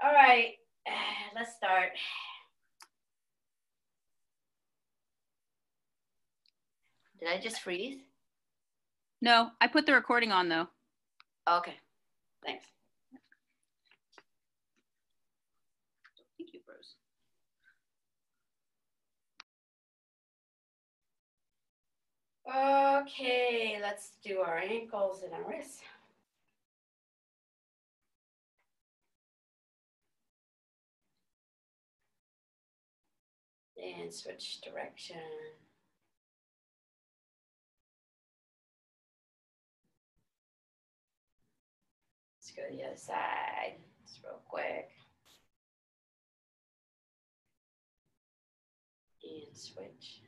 All right, let's start. Did I just freeze? No, I put the recording on though. Okay, thanks. Thank you, Bruce. Okay, let's do our ankles and our wrists. And switch direction. Let's go to the other side. Just real quick. And switch.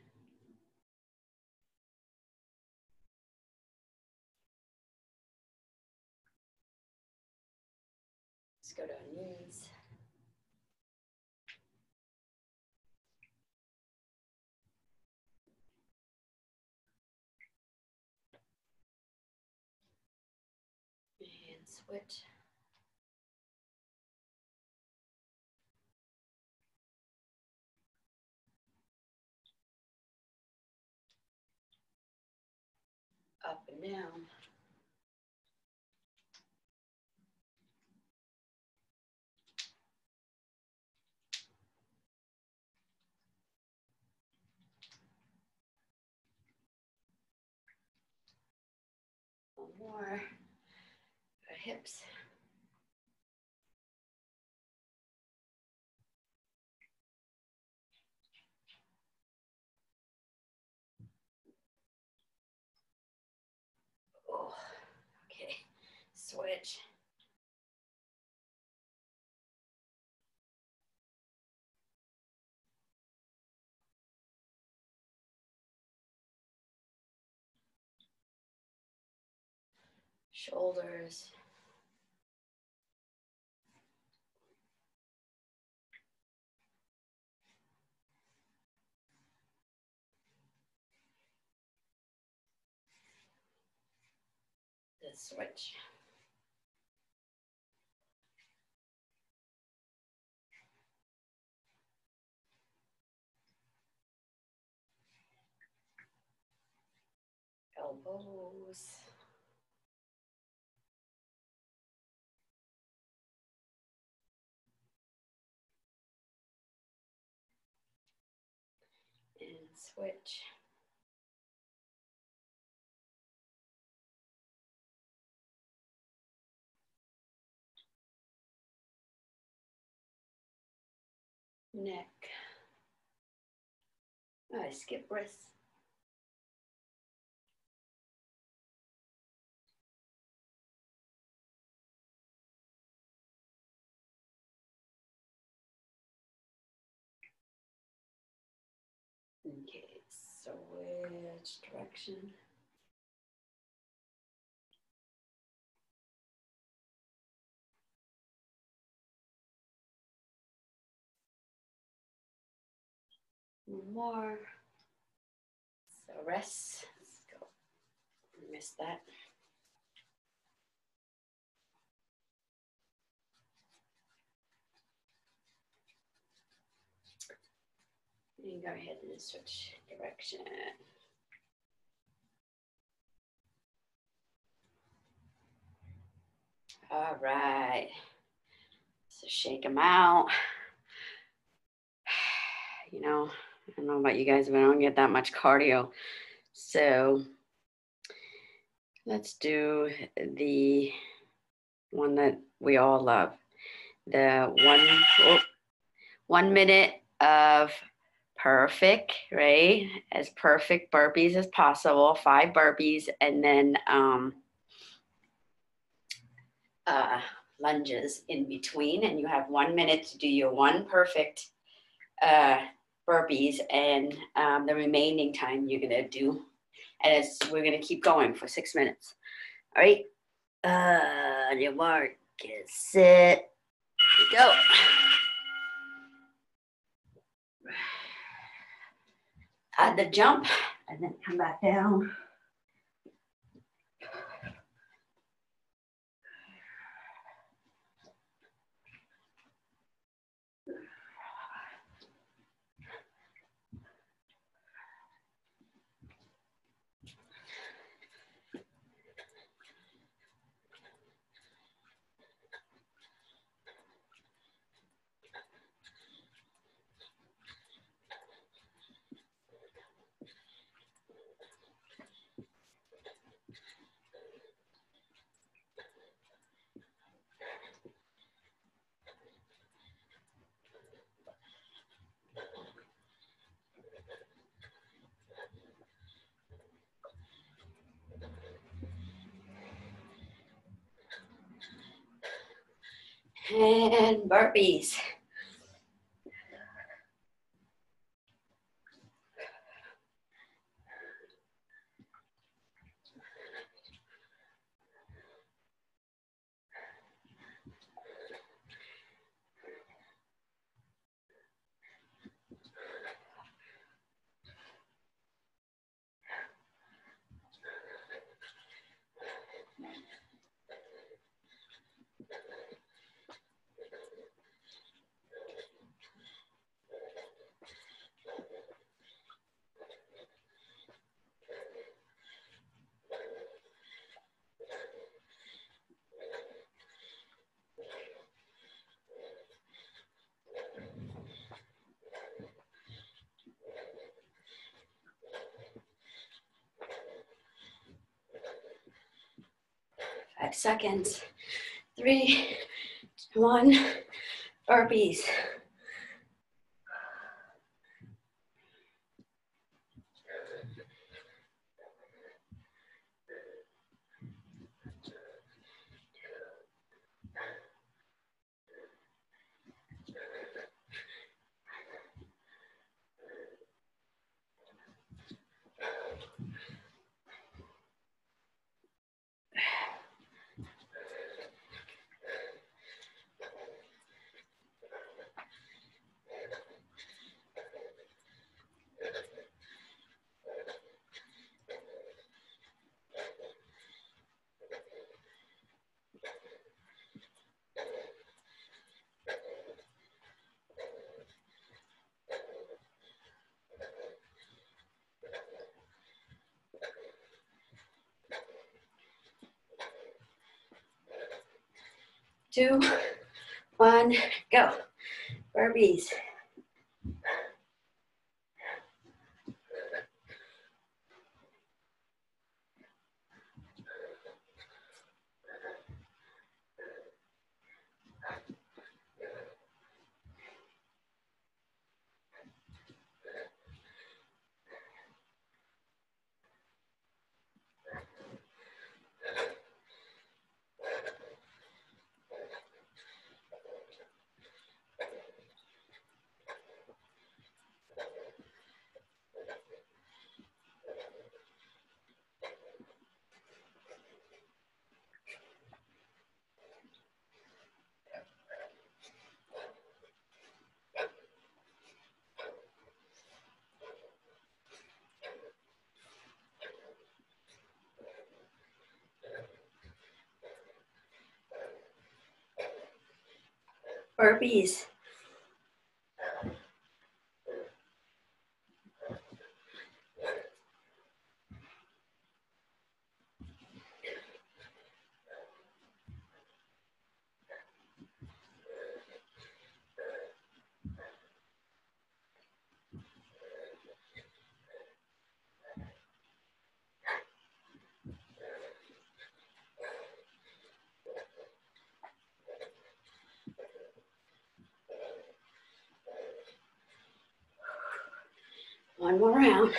Let's go to our knees. And switch. Up and down. One more. Our hips. Oh, okay. Switch. Shoulders. The switch. Elbows. And switch. Neck. Oh, I skipped wrists. Okay, switch direction. One more. So rest. Let's go. Missed that. And go ahead and switch direction. All right. So shake them out. You know, I don't know about you guys, but I don't get that much cardio. So let's do the one that we all love. The 1 minute of perfect, right? As perfect burpees as possible, 5 burpees, and then lunges in between. And you have 1 minute to do your one perfect burpees, and the remaining time you're gonna do, and we're gonna keep going for 6 minutes. All right, on your mark, get set, go. Add the jump, and then come back down. And burpees. Five seconds. 3, 1, burpees. Two, 1, go. Burpees. Burpees. One more round.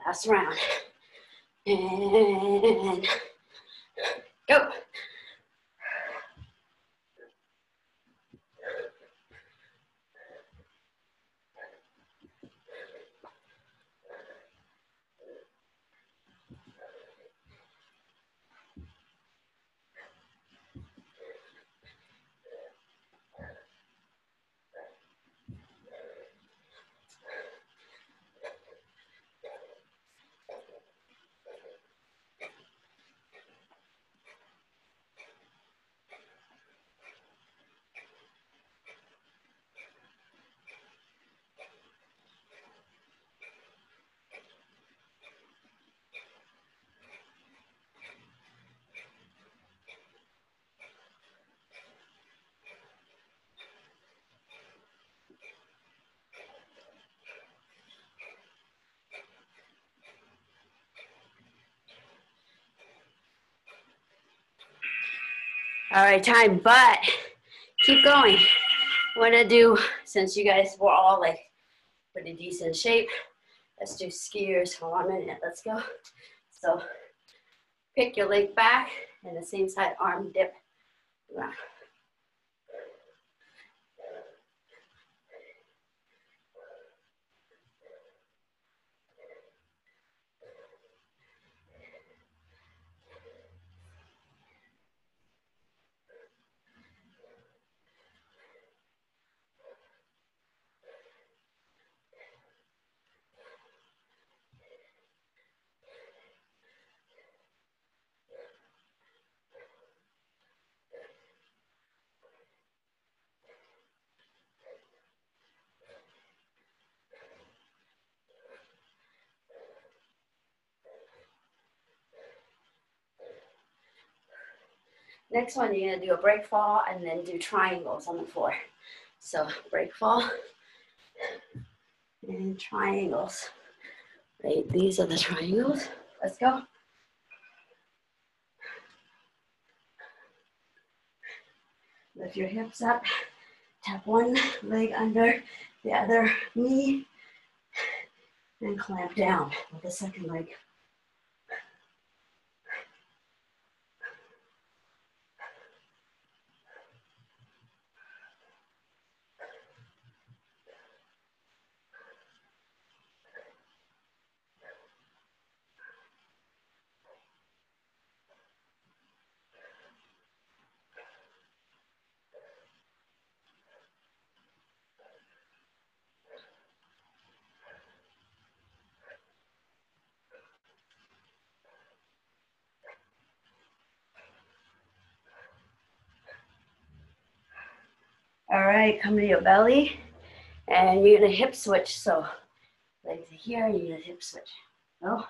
Last round. And go. All right, time, but keep going. We're gonna do, since you guys were all like pretty decent shape, let's do skiers for 1 minute. Let's go. So pick your leg back and the same side arm dip. Next one, you're gonna do a break fall and then do triangles on the floor. So break fall and triangles. Right, these are the triangles. Let's go. Lift your hips up. Tap one leg under the other knee and clamp down with the second leg. All right, come to your belly and you're gonna hip switch. So legs are here, you're gonna hip switch. Go.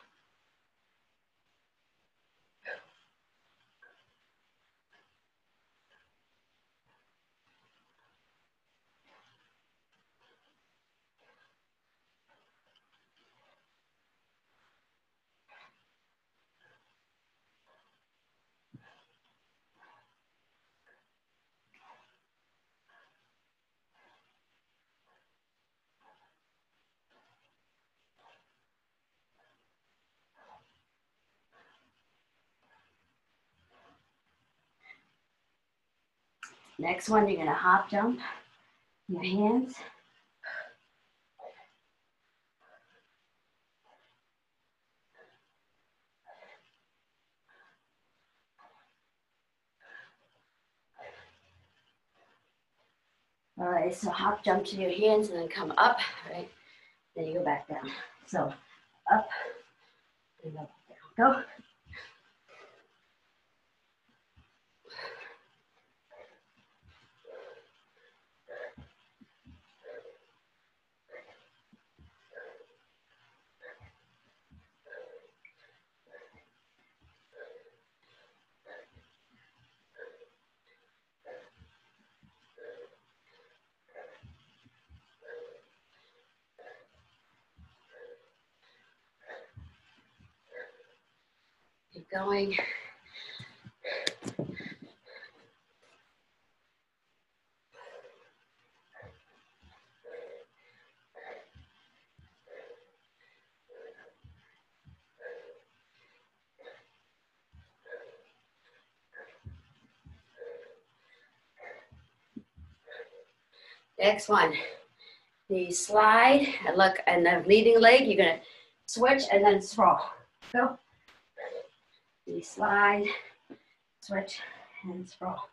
Next one, you're gonna hop jump your hands. All right, so hop jump to your hands and then come up, right? Then you go back down. So up and go back down. Go. Keep going. Next one, the slide, and look, and the leading leg, you're gonna switch and then sprawl. Go. The slide, switch, and sprawl.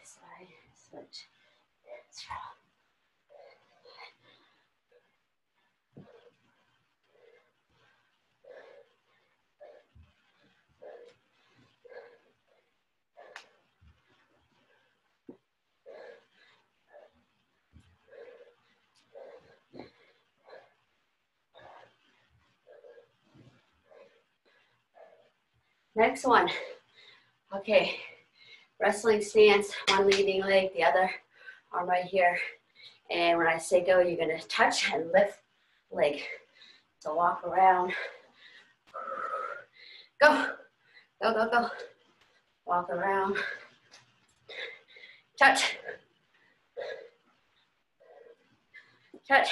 Slide, switch, sprawl. Next one. Okay, wrestling stance, one leading leg, the other arm right here. And when I say go, you're gonna touch and lift leg. So walk around. Go, go, go, go. Walk around. Touch. Touch.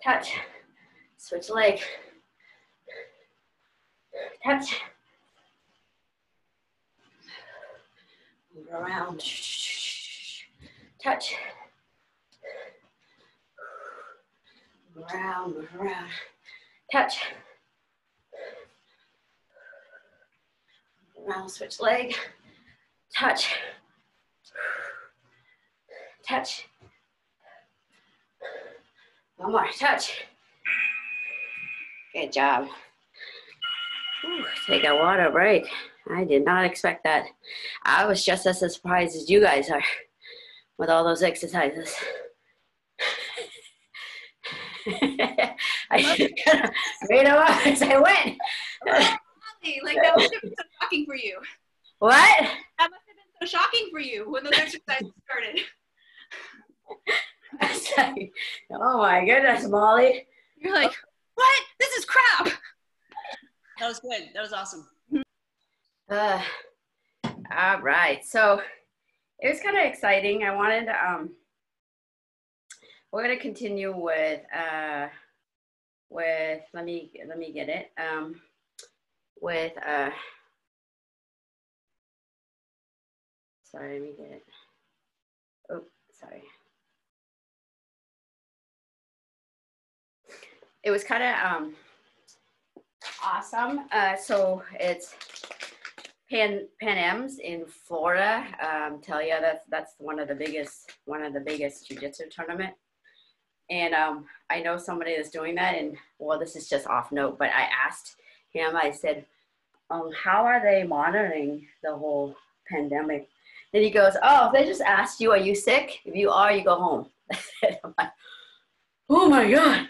Touch. Switch leg. Touch. Move around. Touch. Move around, move around. Touch. Move around, switch leg. Touch. Touch. One more, touch. Good job. Ooh, take a water break. I did not expect that. I was just as surprised as you guys are with all those exercises. I just kind of made them up as I went. Like that must have been so shocking for you. What? That must have been so shocking for you when those exercises started. I was like, oh my goodness, Molly. You're like, what? This is crap. That was good. That was awesome. All right. So it was kind of exciting. I wanted to, we're going to continue with, let me get it. Sorry, let me get it. Oh, sorry. It was kind of awesome. So it's Pan Am's in Florida. Tell you that's one of the biggest jiu-jitsu tournament. And I know somebody that's doing that. And well, this is just off note, but I asked him. I said, "How are they monitoring the whole pandemic?" Then he goes, "Oh, they just asked you, are you sick? If you are, you go home." I'm like, oh my God.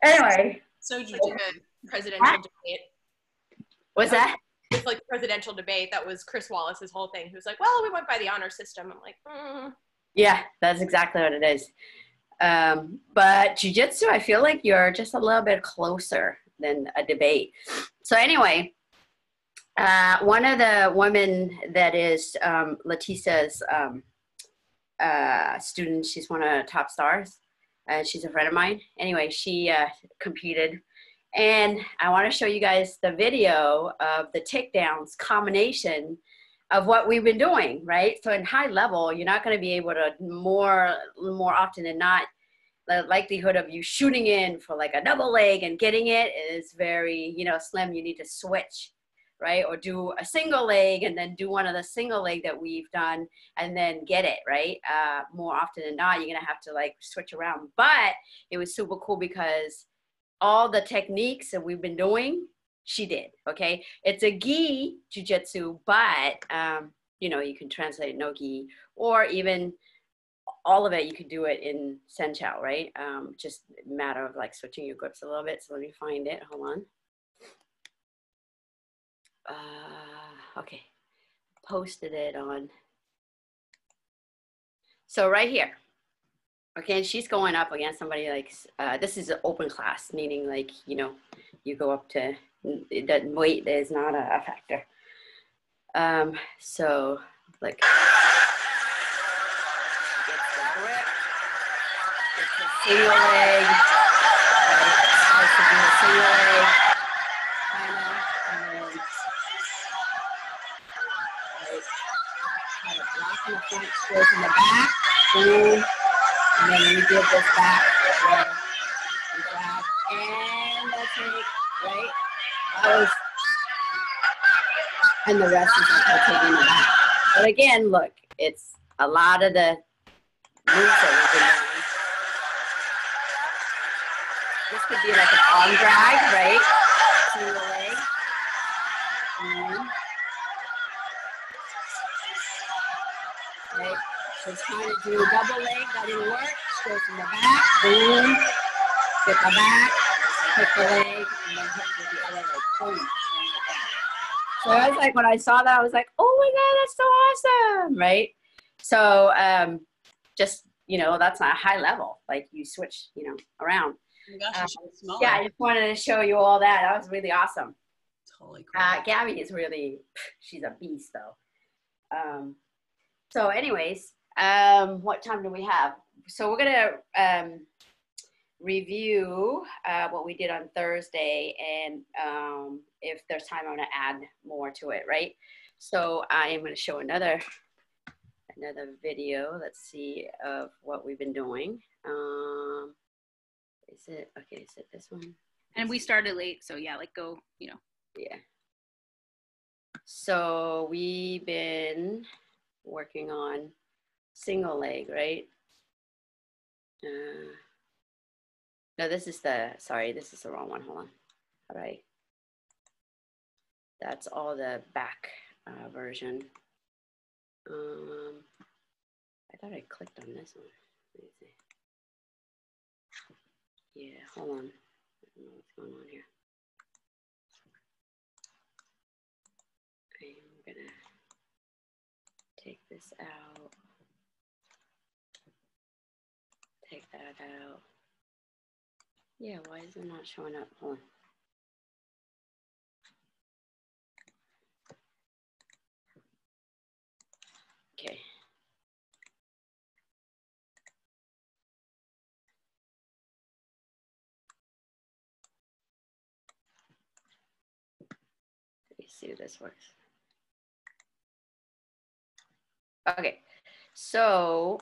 Anyway. So did you do a presidential debate? What's that? It's like presidential debate. That was Chris Wallace's whole thing. He was like, well, we went by the honor system. I'm like, Yeah, that's exactly what it is. But jiu-jitsu, I feel like you're just a little bit closer than a debate. So anyway, one of the women that is Letitia's student, she's one of the top stars. She's a friend of mine. Anyway, she competed. And I want to show you guys the video of the takedowns combination of what we've been doing, right? So in high level, you're not going to be able to more often than not, the likelihood of you shooting in for like a double leg and getting it is very, slim. You need to switch, right? Or do a single leg and then do one of the single leg that we've done and then get it, right? More often than not, you're going to have to like switch around. But it was super cool because all the techniques that we've been doing, she did, okay? It's a gi jiu-jitsu, but, you can translate no gi, or even all of it, you could do it in sen chao, right? Just a matter of like switching your grips a little bit. So let me find it, hold on. Okay, posted it on. So right here. Okay, and she's going up against somebody like, this is an open class, meaning like, you go up to, that weight is not a factor. So like, gets the grip, gets a single leg, tries to do a single leg, kind of block in the front, goes in the back, boom. And then we give this back, we grab, and that's it, right? That was, and the rest is like her taking the back. But again, look, it's a lot of the moves that we've been doing. This could be like an arm drag, right? Single leg. Right? She's trying to do a double leg, that didn't work. She goes from the back, boom, get the back, Hook the leg, and then hook with the other leg. Boom. So I was like, when I saw that, I was like, oh my God, that's so awesome, right? So just, you know, that's not a high level. Like you switch, you know, around. Oh my gosh, it's smaller. Yeah, I just wanted to show you all that. That was really awesome. Totally cool. Gabby is really, she's a beast though. So anyways, what time do we have? So we're gonna review what we did on Thursday, and if there's time, I'm gonna add more to it, right? So I am gonna show another video. Let's see of what we've been doing. Is it okay? Is it this one? And we started late, so yeah, like go, you know. Yeah. So we've been working on single leg, right? No, this is the, sorry, this is the wrong one. Hold on. All right. That's all the back version. I thought I clicked on this one. Let me see. Yeah, hold on. I don't know what's going on here. I'm gonna take this out. Take that out. Yeah, why is it not showing up? Hold on. Okay. Let me see if this works. Okay, so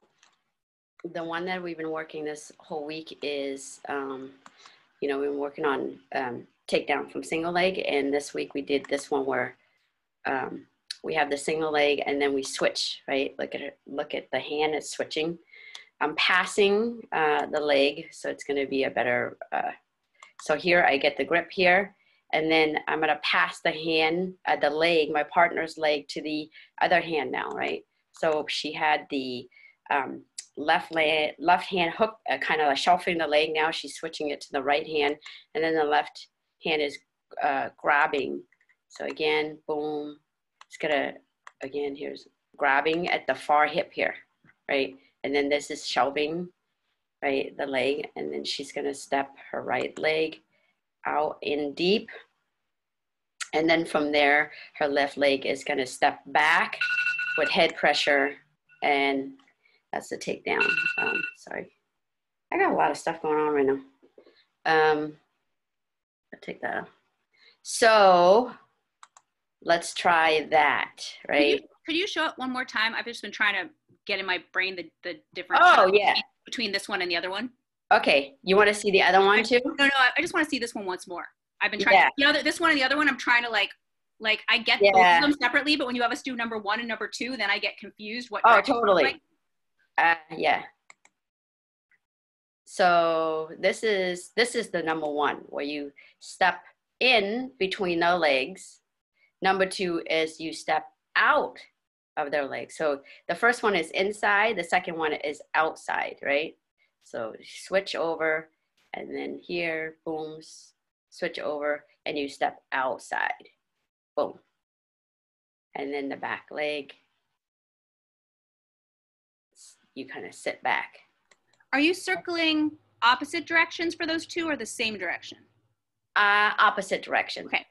the one that we've been working this whole week is, you know, we've been working on takedown from single leg, and this week we did this one where we have the single leg and then we switch, right? Look at it, look at the hand is switching. I'm passing the leg, so it's going to be a better, so here I get the grip here, and then I'm going to pass the hand, the leg, my partner's leg, to the other hand now, right? So she had the left hand hook, kind of shuffling the leg. Now she's switching it to the right hand, and then the left hand is grabbing. So again, boom, it's gonna, again, here's grabbing at the far hip here, right? And then this is shelving, right, the leg, and then she's gonna step her right leg out in deep. And then from there, her left leg is gonna step back with head pressure, and that's the takedown. Sorry, I got a lot of stuff going on right now. I'll take that off. So let's try that, right? Could you show it one more time? I've just been trying to get in my brain the difference between this one and the other one. Okay, you want to see the other one too? No, I just want to see this one once more. I've been trying this one and the other one, I'm trying to like I get both of them separately, but when you have us do number 1 and number 2, then I get confused. What? Oh, totally. Yeah. So this is the number 1 where you step in between the legs. Number 2 is you step out of their legs. So the first one is inside, the second one is outside, right? So switch over, and then here, boom, switch over, and you step outside. Boom. And then the back leg, you kind of sit back. Are you circling opposite directions for those two, or the same direction? Opposite direction. Okay.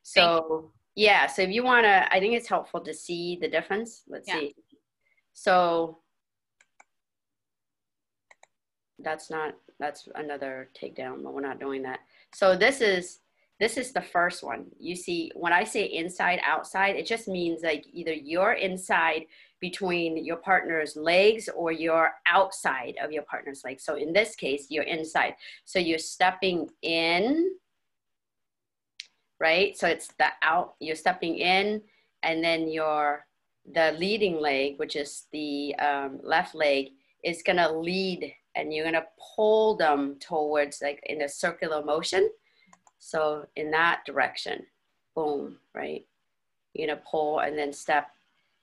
So yeah, so if you want to, I think it's helpful to see the difference. Let's see. So that's another takedown, but we're not doing that. So this is the first one. You see, when I say inside, outside, it just means like either you're inside between your partner's legs or you're outside of your partner's legs. So in this case, you're inside. So you're stepping in, right? So it's you're stepping in, and then the leading leg, which is the left leg, is gonna lead, and you're gonna pull them towards, like in a circular motion. So in that direction, boom, right? You're gonna pull and then step.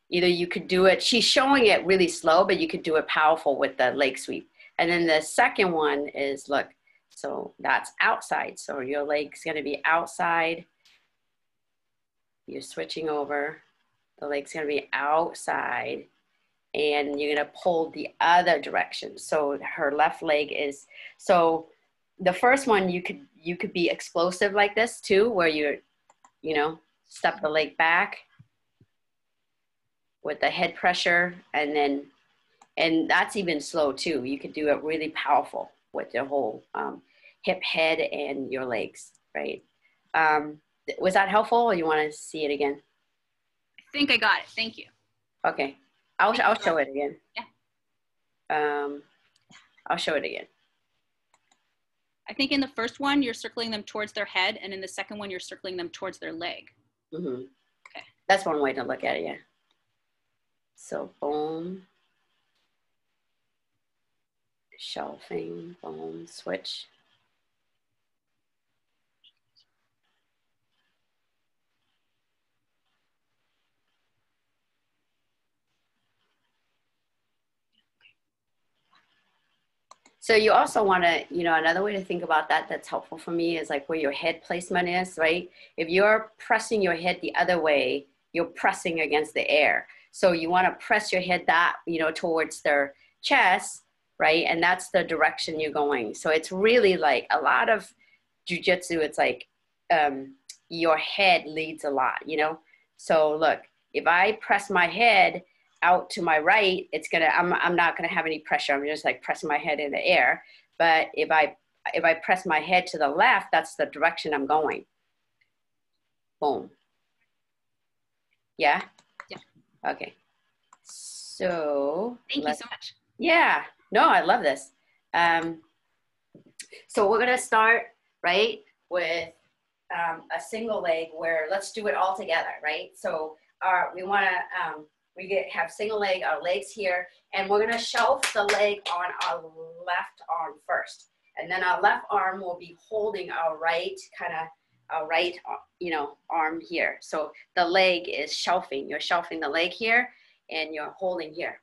Either you could do it, she's showing it really slow, but you could do it powerful with the leg sweep. And then the second one is, look, So that's outside. So your leg's gonna be outside. You're switching over. The leg's gonna be outside. And you're gonna pull the other direction. So her left leg is, so the first one you could be explosive like this too, where you step the leg back with the head pressure, and that's even slow too. You could do it really powerful with your whole hip, head, and your legs, right? Was that helpful, or you want to see it again? I think I got it. Thank you. Okay, I'll show it again. Yeah. I'll show it again. I think in the first one, you're circling them towards their head, and in the second one, you're circling them towards their leg. Mm-hmm. Okay. That's one way to look at it, yeah. So boom, shelving, boom, switch. So you also want to, another way to think about that that's helpful for me is like where your head placement is, right? If you're pressing your head the other way, you're pressing against the air. So you want to press your head that, towards their chest, right? And that's the direction you're going. So it's really like a lot of jujitsu, it's like your head leads a lot, So look, if I press my head out to my right, I'm not gonna have any pressure. I'm just like pressing my head in the air. But if I press my head to the left, that's the direction I'm going. Boom. Yeah? Yeah. Okay. So thank you so much. Yeah. No, I love this. So we're gonna start right with a single leg where let's do it all together, right? So we wanna have single leg, our legs here, and we're gonna shelf the leg on our left arm first. And then our left arm will be holding our right arm here. So the leg is shelving. You're shelving the leg here and you're holding here.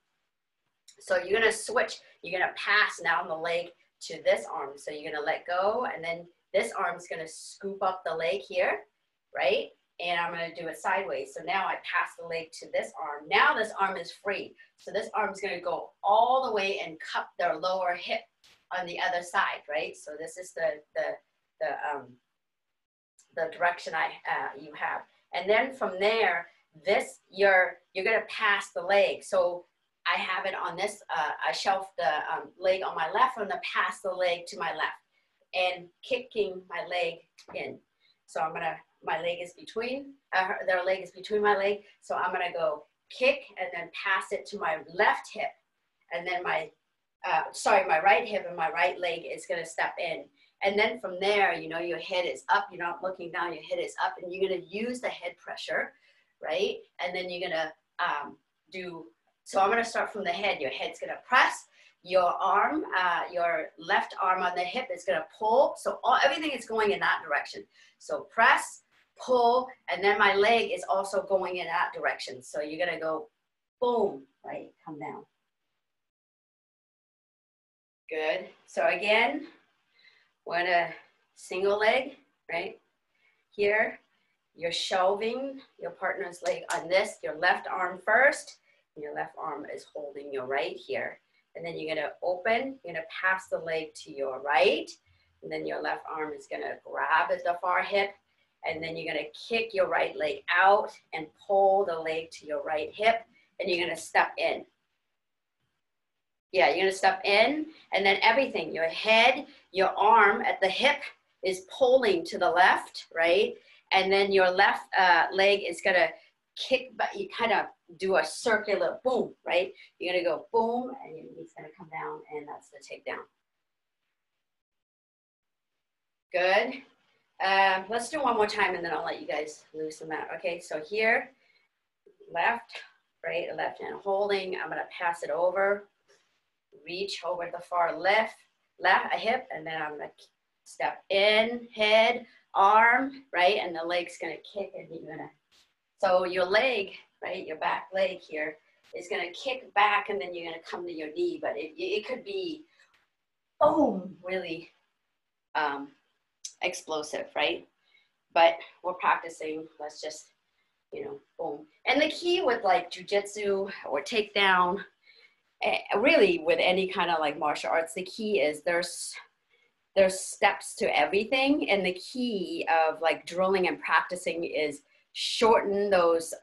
So you're gonna switch, you're gonna pass now the leg to this arm. So you're gonna let go, and then this arm's gonna scoop up the leg here, right? And I'm gonna do it sideways. So now I pass the leg to this arm. Now this arm is free. So this arm's gonna go all the way and cup their lower hip on the other side, right? So this is the direction you have. And then from there, you're gonna pass the leg. So I have it on this, I shelf the leg on my left, I'm gonna pass the leg to my left and kicking my leg in. So my leg is between, their leg is between my leg. So I'm gonna go kick and then pass it to my left hip. And then my right hip and my right leg is gonna step in. And then from there, your head is up, you're not looking down, your head is up, and you're gonna use the head pressure, right? And then you're gonna so I'm gonna start from the head. Your head's gonna press, your arm, your left arm on the hip is gonna pull. So everything is going in that direction. So press, pull, and then my leg is also going in that direction. So you're gonna go boom, right, come down. Good, so again, we're gonna single leg, right? Here, you're shelving your partner's leg on this, your left arm first, and your left arm is holding your right here. And then you're gonna open, you're gonna pass the leg to your right, and then your left arm is gonna grab at the far hip, and then you're gonna kick your right leg out and pull the leg to your right hip, and you're gonna step in. Yeah, you're gonna step in, and then everything, your head, your arm at the hip is pulling to the left, right? And then your left leg is gonna kick, but you kind of do a circular boom, right? You're gonna go boom, and your knee's gonna come down, and that's the takedown. Good. Let's do one more time, and then I'll let you guys loosen that. Okay, so here, left, right, left hand holding. I'm gonna pass it over. Reach over the far left hip, and then I'm gonna step in, head, arm, right, and the leg's gonna kick, and you're gonna, so your leg, right, your back leg here is gonna kick back, and then you're gonna come to your knee, but it could be, boom, really explosive, right? But we're practicing, let's just, you know, boom. And the key with like jujitsu or takedown, really with any kind of like martial arts, the key is there's steps to everything. And the key of like drilling and practicing is shorten those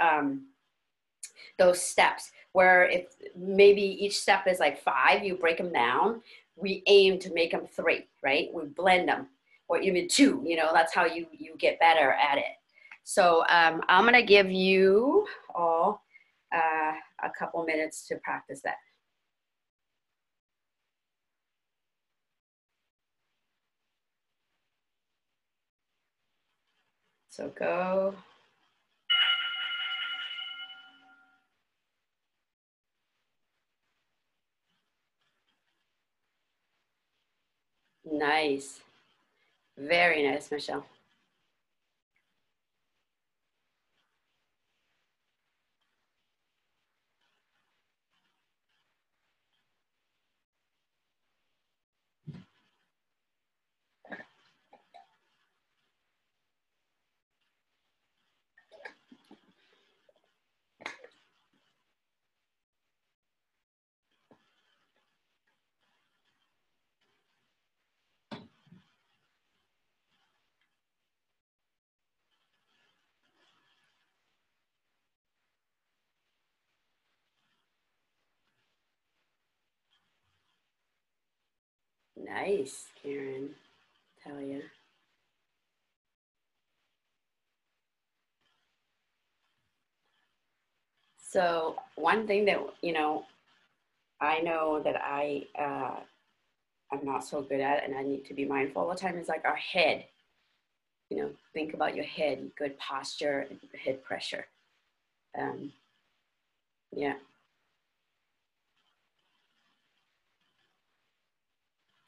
steps, where if maybe each step is like 5, you break them down. We aim to make them 3, right? We blend them, or even 2, you know, that's how you get better at it. So I'm gonna give you all a couple minutes to practice that. So go. Nice. Very nice, Michelle. Nice, Karen, tell you. So one thing that, you know, I know that I'm not so good at, and I need to be mindful all the time, is like our head. You know, think about your head, good posture, and head pressure. Yeah.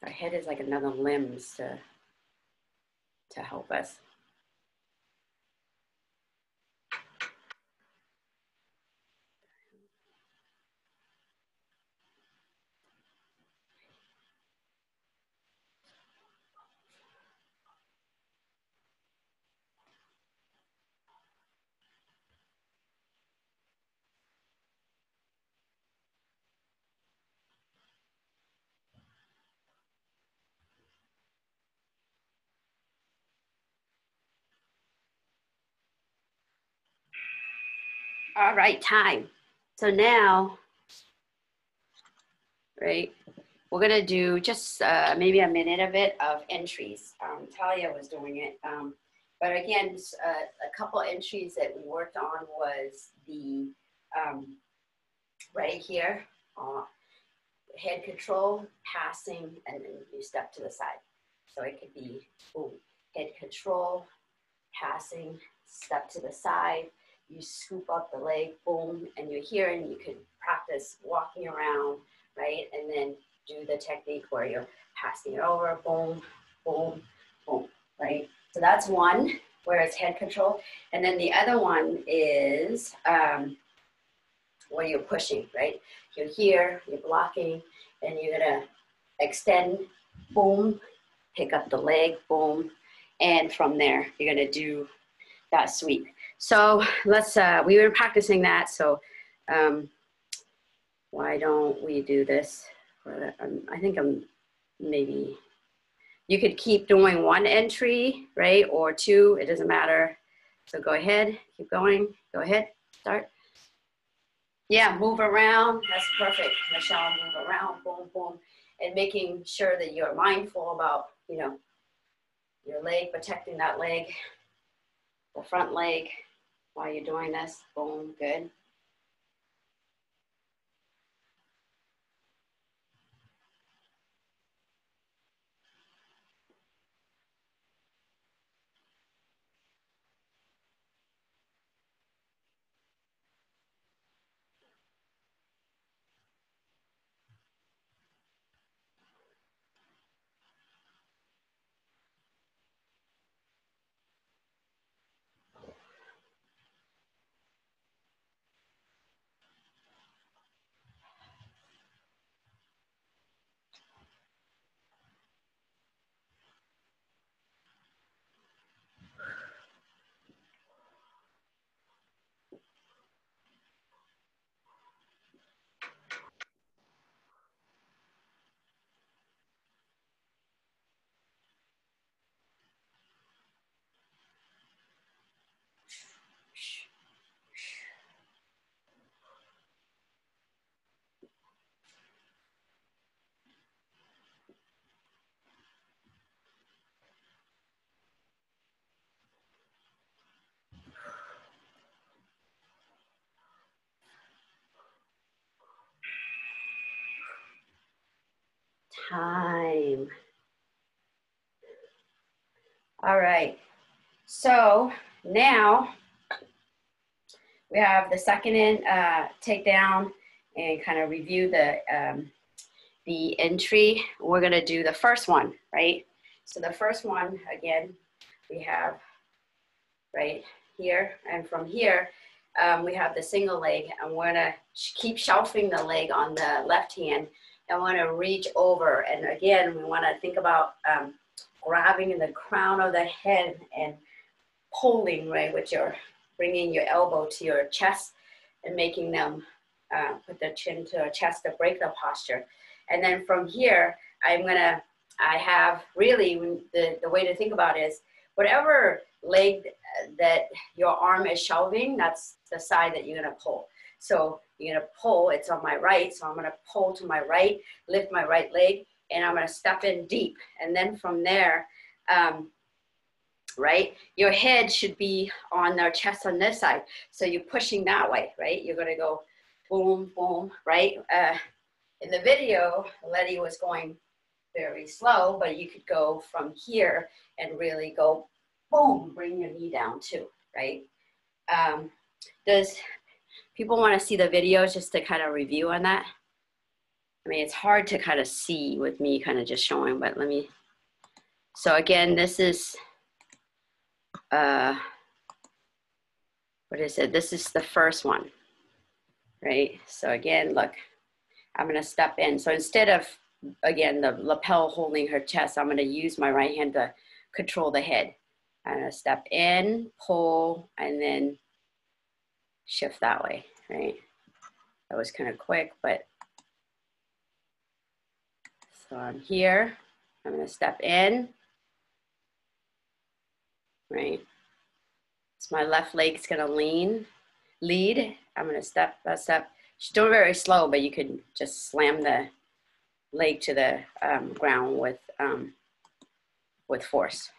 Our head is like another limbs to help us. All right, time. So now, right, we're gonna do just maybe a minute of it of entries. Talia was doing it. But again, a couple entries that we worked on was the right here, head control, passing, and then you step to the side. So it could be, boom, head control, passing, step to the side, you scoop up the leg, boom, and you're here, and you can practice walking around, right? And then do the technique where you're passing it over, boom, boom, boom, right? So that's one, where it's head control. And then the other one is where you're pushing, right? You're here, you're blocking, and you're gonna extend, boom, pick up the leg, boom, and from there, you're gonna do that sweep. So let's, we were practicing that, so why don't we do this? I think maybe, you could keep doing 1 entry, right, or 2, it doesn't matter. So go ahead, keep going, go ahead, start. Yeah, move around, that's perfect, Michelle, move around, boom, boom, and making sure that you're mindful about, you know, your leg, protecting that leg, the front leg, while you're doing this, boom, good. time. All right, so now we have the second in takedown and kind of review the entry. We're gonna do the first one, right? So the first one, again, we have right here, and from here, we have the single leg, and we're gonna keep shelving the leg on the left hand, and we're gonna reach over, and again, we wanna think about grabbing in the crown of the head and pulling, right, with your, bringing your elbow to your chest and making them put their chin to their chest to break the posture. And then from here, I have really, the way to think about it is, whatever leg that your arm is shelving, that's the side that you're gonna pull. So you're gonna pull, it's on my right, so I'm gonna pull to my right, lift my right leg, and I'm gonna step in deep. And then from there, right, your head should be on their chest on this side. So you're pushing that way, right? You're gonna go boom, boom, right? In the video, Letty was going very slow, but you could go from here and really go boom, bring your knee down too, right? Does people want to see the videos just to kind of review on that? I mean, it's hard to kind of see with me kind of just showing, but let me. So again, this is, what is it? This is the first one, right? So again, look, I'm going to step in. So instead of, again, the lapel holding her chest, I'm going to use my right hand to control the head. I'm going to step in, pull, and then shift that way, right? That was kind of quick, but so I'm here. I'm going to step in, right? So my left leg's going to lead. I'm going to step. She's doing very slow, but you could just slam the leg to the ground with force.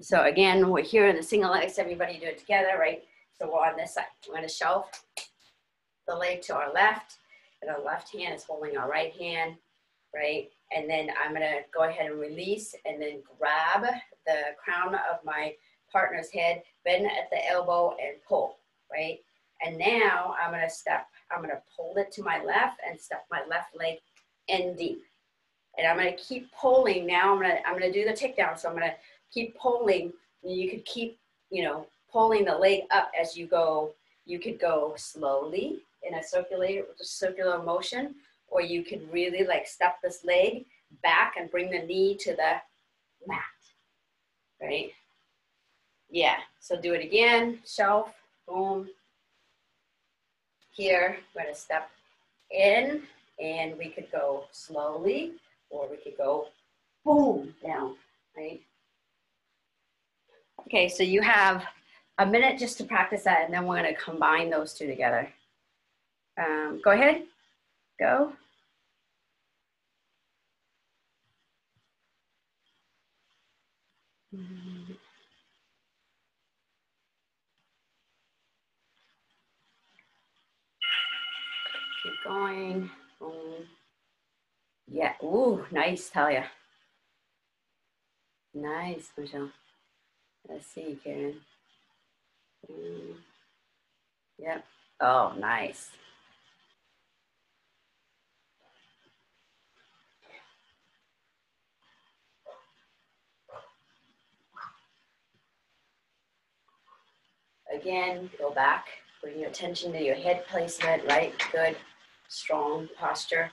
So again, we're here in the single legs. Everybody do it together, right? So we're on this side. We're going to shelve the leg to our left, and our left hand is holding our right hand, right? And then I'm going to go ahead and release, and then grab the crown of my partner's head, bend at the elbow, and pull, right? And now I'm going to pull it to my left and step my left leg in deep. And I'm going to keep pulling. Now I'm going to do the takedown. So I'm going to keep pulling. You could keep, pulling the leg up as you go. You could go slowly in a circular motion, or you could really like step this leg back and bring the knee to the mat, right? Yeah, so do it again, shelf, boom. Here, we're gonna step in, and we could go slowly, or we could go boom, down, right? Okay, so you have a minute just to practice that, and then we're gonna combine those two together. Go ahead, go. Keep going, boom. Yeah, ooh, nice, Talia. Nice, Michelle. Let's see, Karen. Yep. Oh, nice. Again, go back. Bring your attention to your head placement, right? Good, strong posture.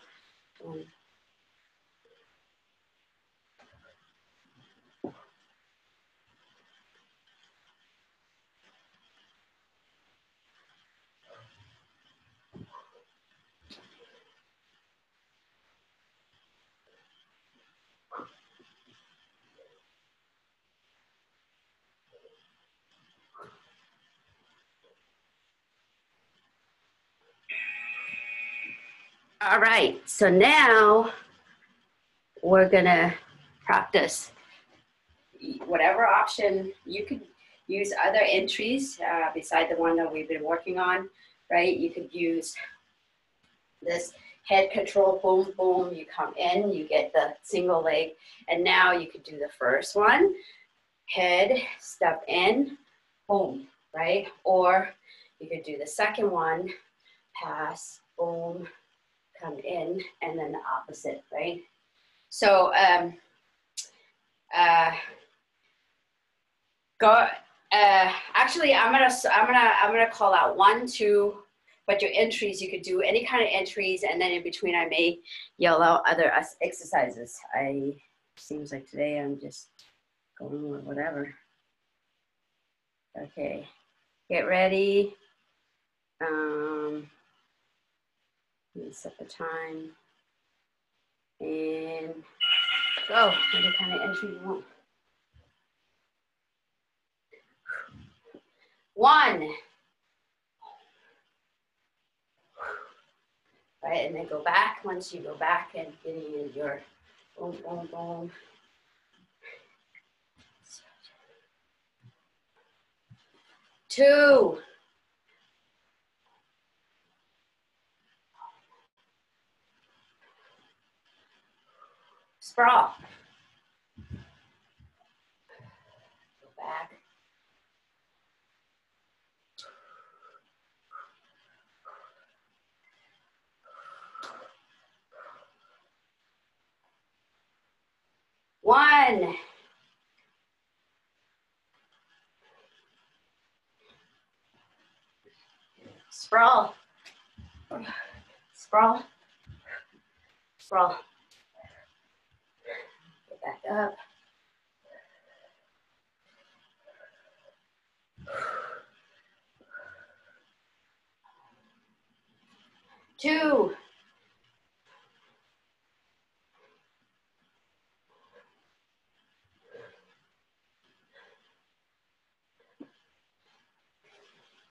All right, so now we're gonna practice whatever option. You could use other entries beside the one that we've been working on, right? You could use this. head control, boom, boom, you come in, you get the single leg. And now you could do the first one, head, step in, boom, right? Or you could do the second one, pass, boom, come in, and then the opposite, right? So actually, I'm gonna call out 1, 2, but your entries, you could do any kind of entries, and then in between I may yell out other exercises. Seems like today I'm just going with whatever. Okay, get ready. Let me set the time and go. Any kind of entry you want. 1. Right, and then go back. Once you go back and getting in your boom, boom, boom. 2. Sprawl. Go back. 1. Sprawl. Sprawl. Sprawl. Get back up. 2.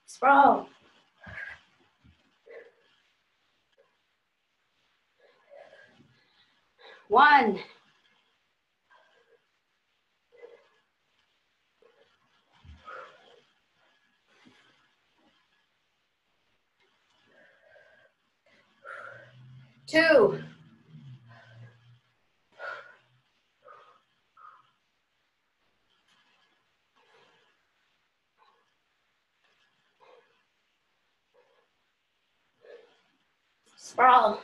Sprawl. 1. 2. Sprawl.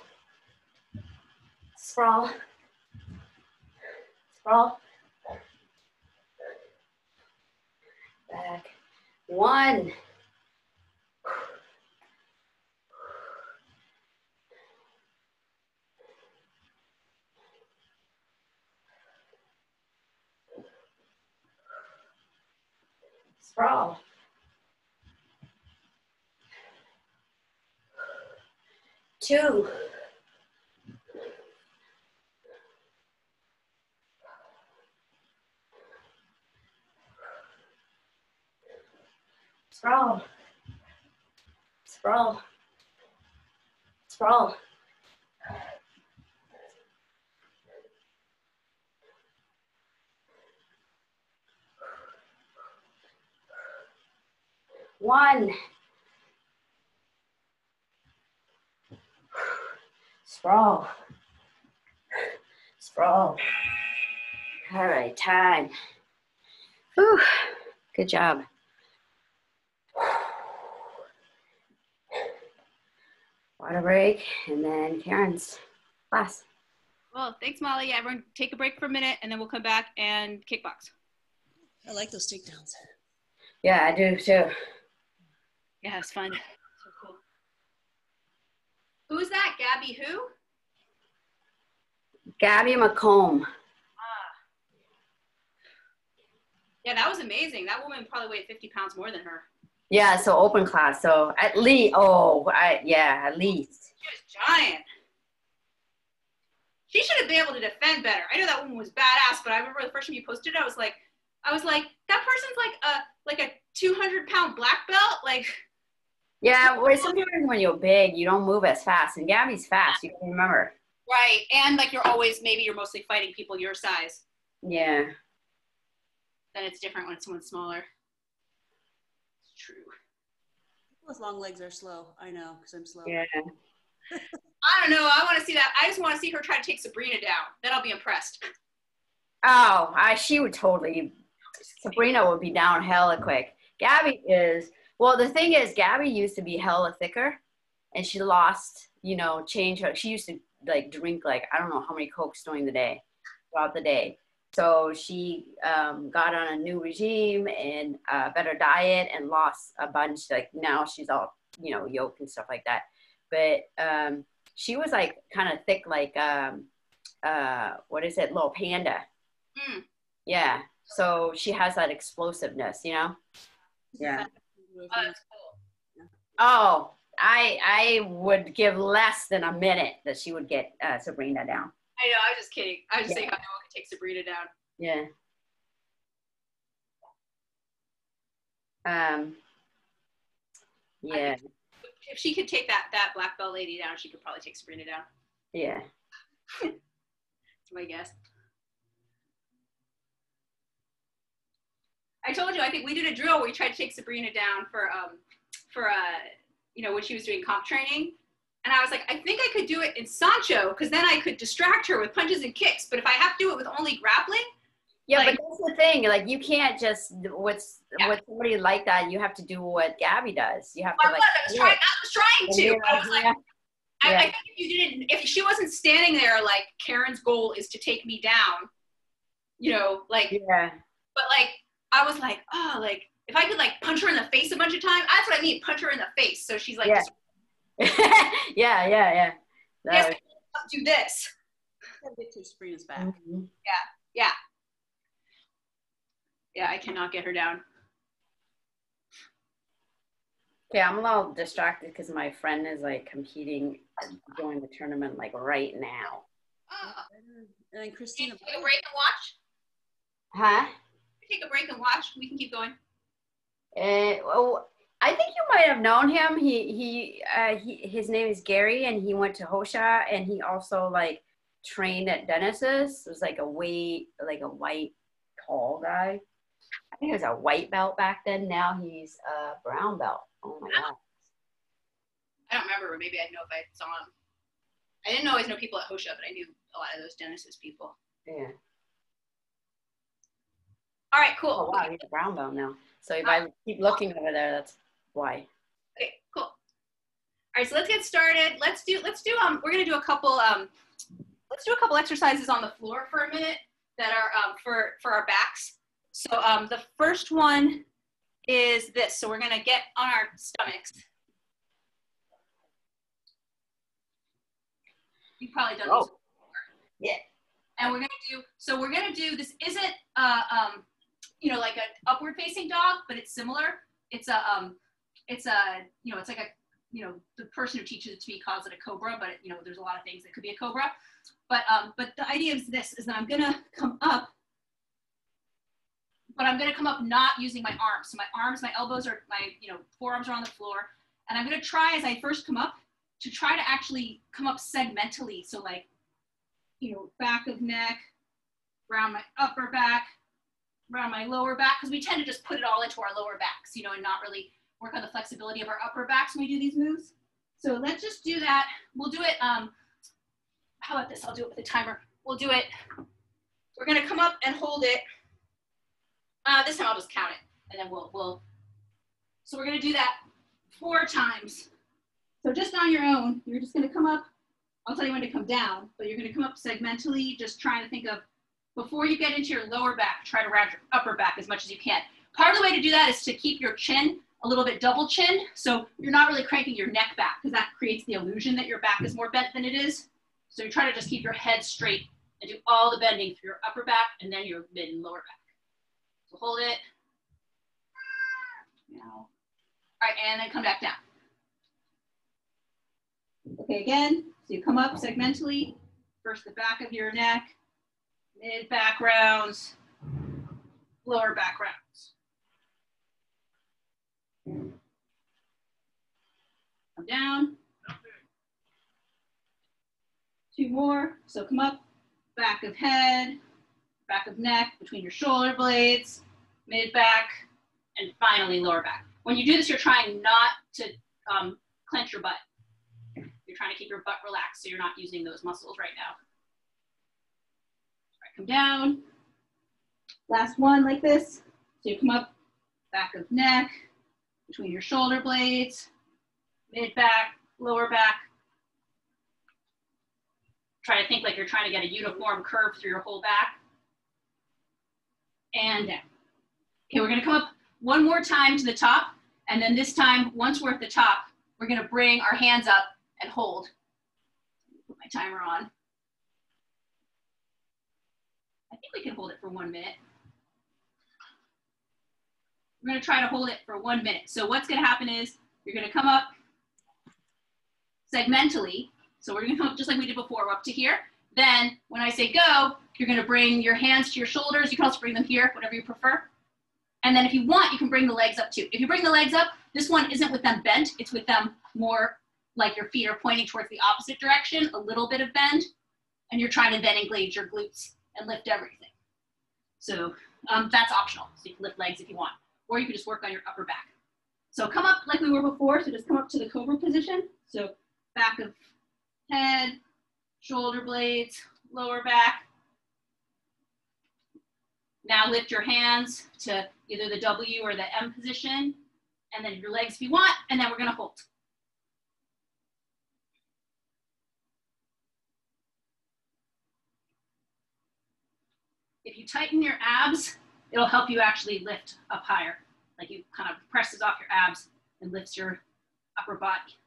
Sprawl. Sprawl. Back. 1. Sprawl. 2. Sprawl. Sprawl. Sprawl. 1. Sprawl. Sprawl. All right, time. Whew. Good job. Water break, and then Karen's class. Well, thanks, Molly. Yeah, everyone take a break for a minute, and then we'll come back and kickbox. I like those takedowns. Yeah, I do too. Yeah, it's fun. So cool. Who's that? Gabby who? Gabby McComb. Yeah, that was amazing. That woman probably weighed 50 pounds more than her. Yeah, so open class. So at least, at least. She was giant. She should have been able to defend better. I know that woman was badass, but I remember the first time you posted it, I was like, that person's like a 200-pound black belt. Like, yeah, well, sometimes when you're big, you don't move as fast. And Gabby's fast, you can remember. right. And like you're mostly fighting people your size. Yeah. Then it's different when someone's smaller. It's true. People with long legs are slow. I know, because I'm slow. Yeah. I don't know. I want to see that. I just want to see her try to take Sabrina down. Then I'll be impressed. Oh, she would totally. Sabrina would be down hella quick. Gabby is. Well, the thing is, Gabby used to be hella thicker, and she lost. Changed her. She used to like drink like I don't know how many Cokes throughout the day. So she got on a new regime and a better diet and lost a bunch. Like now she's all yolk and stuff like that. But she was like kind of thick, like what is it, little panda. Mm. Yeah. So she has that explosiveness, Yeah. Oh, that's cool. Oh, I would give less than a minute that she would get Sabrina down. I know. I was just kidding. I was just saying how no one could take Sabrina down. Yeah. Yeah. If she could take that black belt lady down, she could probably take Sabrina down. Yeah. That's my guess. I told you, I think we did a drill where we tried to take Sabrina down for when she was doing comp training. And I was like, I think I could do it in Sancho because then I could distract her with punches and kicks. But if I have to do it with only grappling. Yeah, but that's the thing. Like, you can't just, with somebody like that, you have to do what Gabby does. You have to, I was trying to. Yeah, I was like, I think if she wasn't standing there, like, Karen's goal is to take me down, Yeah. But, like, I was like, oh, like, if I could, like, punch her in the face a bunch of times, that's what I mean, punch her in the face. So she's like, yeah. Yeah. Yes, do this. Get to Sabrina's back. Mm-hmm. Yeah, I cannot get her down. Okay, I'm a little distracted because my friend is like competing and join the tournament like right now. And then Christina. Take a break and watch. Huh? Take a break and watch. We can keep going. Well, I think you might have known him. His name is Gary, and he went to Hosha, and he also like trained at Dennis's. It was like a white tall guy. I think he was a white belt back then. Now he's a brown belt. Oh my god. I don't remember. Maybe I'd know if I saw him. I didn't always know people at Hosha, but I knew a lot of those Dennis's people. Yeah. All right, cool. Oh wow, he's a brown belt now. So if I keep looking over there, that's why. Okay, cool. All right, so let's get started. We're gonna do a couple exercises on the floor for a minute that are for our backs. So the first one is this. So we're gonna get on our stomachs. You've probably done this before. Yeah. And we're gonna do this isn't like an upward facing dog, but it's similar. It's like the person who teaches it to me calls it a cobra, but there's a lot of things that could be a cobra. But the idea is that I'm gonna come up, but I'm gonna come up not using my arms. So my elbows are, my forearms are on the floor, and I'm gonna try as I first come up to try to actually come up segmentally. So like, back of neck, around my upper back, around my lower back, because we tend to just put it all into our lower backs, and not really work on the flexibility of our upper backs when we do these moves. So let's just do that. We'll do it, how about this? I'll do it with a timer. We'll do it. We're gonna come up and hold it. This time I'll just count it, and then so we're gonna do that 4 times. So just on your own, you're just gonna come up. I'll tell you when to come down, but you're gonna come up segmentally, just trying to think of, before you get into your lower back, try to round your upper back as much as you can. Part of the way to do that is to keep your chin a little bit double chin, so you're not really cranking your neck back, because that creates the illusion that your back is more bent than it is. So you try to just keep your head straight and do all the bending through your upper back and then your mid and lower back. So hold it. Now. All right, and then come back down. Okay, again, so you come up segmentally, first the back of your neck, mid back rounds, lower back rounds. Come down. 2 more. So come up, back of head, back of neck, between your shoulder blades, mid back, and finally lower back. When you do this, you're trying not to clench your butt. You're trying to keep your butt relaxed so you're not using those muscles right now. All right, come down. Last one like this. So you come up, back of neck, between your shoulder blades, mid back, lower back. Try to think like you're trying to get a uniform curve through your whole back. And down. Okay, we're gonna come up one more time to the top. And then this time, once we're at the top, we're gonna bring our hands up and hold. Put my timer on. I think we can hold it for 1 minute. We're gonna try to hold it for 1 minute. So what's gonna happen is you're gonna come up segmentally. So we're gonna come up just like we did before, we're up to here. Then when I say go, you're gonna bring your hands to your shoulders. You can also bring them here, whatever you prefer. And then if you want, you can bring the legs up too. If you bring the legs up, this one isn't with them bent, it's with them more like your feet are pointing towards the opposite direction, a little bit of bend, and you're trying to then engage your glutes and lift everything. So that's optional. So you can lift legs if you want, or you can just work on your upper back. So come up like we were before, so just come up to the cobra position. So back of head, shoulder blades, lower back. Now lift your hands to either the W or the M position, and then your legs if you want, and then we're gonna hold. If you tighten your abs, it'll help you actually lift up higher. Like you kind of presses off your abs and lifts your upper body.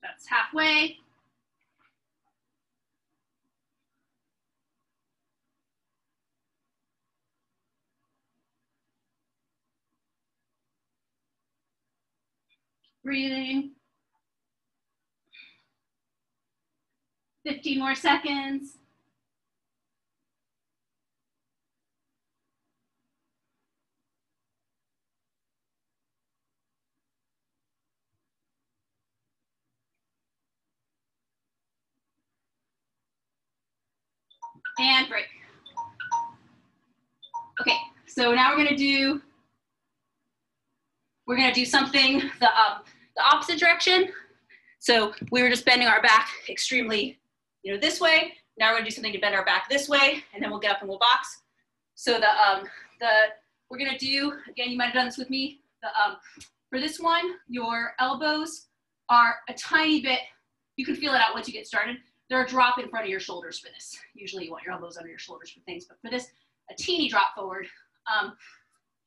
That's halfway. Breathing. 15 more seconds. And break. Okay, so now we're gonna do something the opposite direction. So we were just bending our back extremely, this way. Now we're gonna do something to bend our back this way, and then we'll get up and we'll box. So we're gonna do, again, you might have done this with me. For this one, your elbows are a tiny bit, you can feel it out once you get started. They're a drop in front of your shoulders for this. Usually you want your elbows under your shoulders for things, but for this, a teeny drop forward.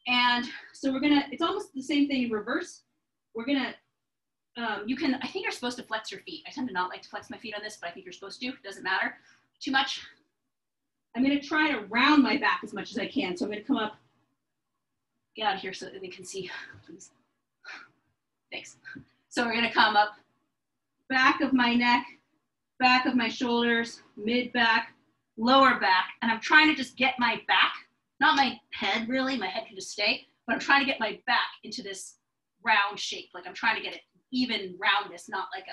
And so it's almost the same thing in reverse. We're gonna, I think you're supposed to flex your feet. I tend to not like to flex my feet on this, but I think you're supposed to, it doesn't matter too much. I'm gonna try to round my back as much as I can. So I'm gonna come up, get out of here so that they can see, please. Thanks. So we're gonna come up, back of my neck, back of my shoulders, mid back, lower back, and I'm trying to just get my back, not my head really, my head can just stay, but I'm trying to get my back into this round shape. Like I'm trying to get it even roundness, not like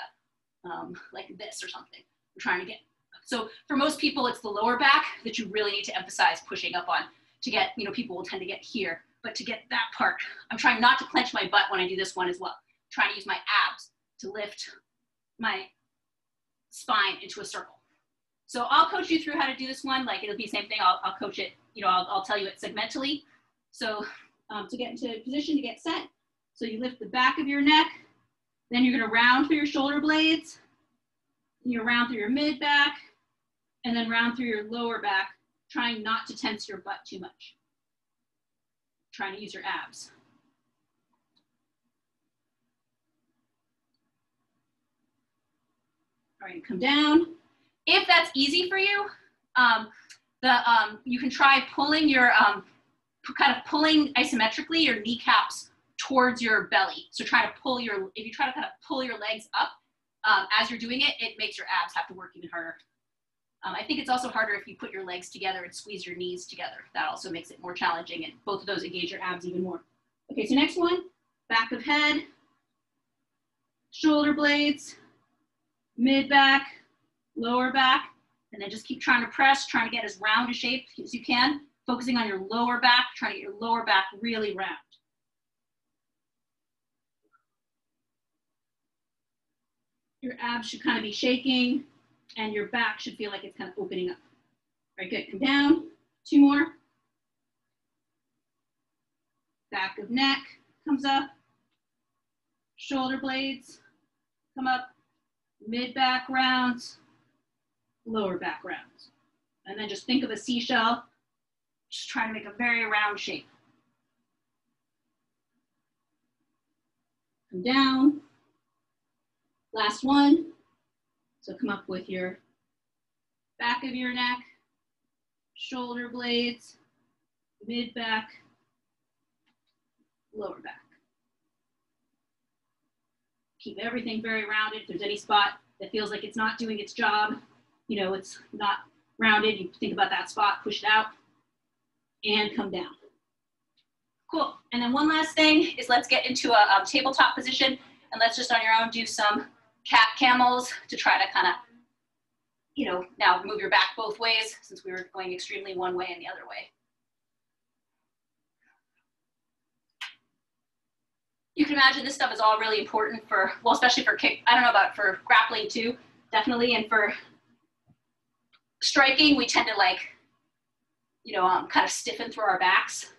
like this or something. I'm trying to get, so for most people, it's the lower back that you really need to emphasize pushing up on to get, people will tend to get here, but to get that part, I'm trying not to clench my butt when I do this one as well. I'm trying to use my abs to lift my spine into a circle. So I'll coach you through how to do this one. Like it'll be the same thing. I'll coach it, I'll tell you it segmentally. So to get into position to get set. So you lift the back of your neck, then you're gonna round through your shoulder blades, and you round through your mid back, and then round through your lower back, trying not to tense your butt too much. Trying to use your abs. All right, come down. If that's easy for you, you can try pulling your, kind of pulling isometrically your kneecaps towards your belly. So if you try to kind of pull your legs up as you're doing it, it makes your abs have to work even harder. I think it's also harder if you put your legs together and squeeze your knees together. That also makes it more challenging, and both of those engage your abs even more. Okay, so next one, back of head, shoulder blades, mid back, lower back. And then just keep trying to press, trying to get as round a shape as you can, focusing on your lower back, trying to get your lower back really round. Your abs should kind of be shaking and your back should feel like it's kind of opening up. All right, good, come down, 2 more. Back of neck comes up, shoulder blades come up, mid back rounds, lower back rounds. And then just think of a seashell, just trying to make a very round shape. Come down, last one. So come up with your back of your neck, shoulder blades, mid back, lower back. Keep everything very rounded. If there's any spot that feels like it's not doing its job, you know, it's not rounded, you think about that spot, push it out, and come down. Cool. And then one last thing is let's get into a tabletop position, and let's just on your own do some cat camels to try to kind of, you know, now move your back both ways since we were going extremely one way and the other way. You can imagine this stuff is all really important for, well, especially for kick, I don't know about for grappling too, definitely. And for striking, we tend to like, you know, kind of stiffen through our backs.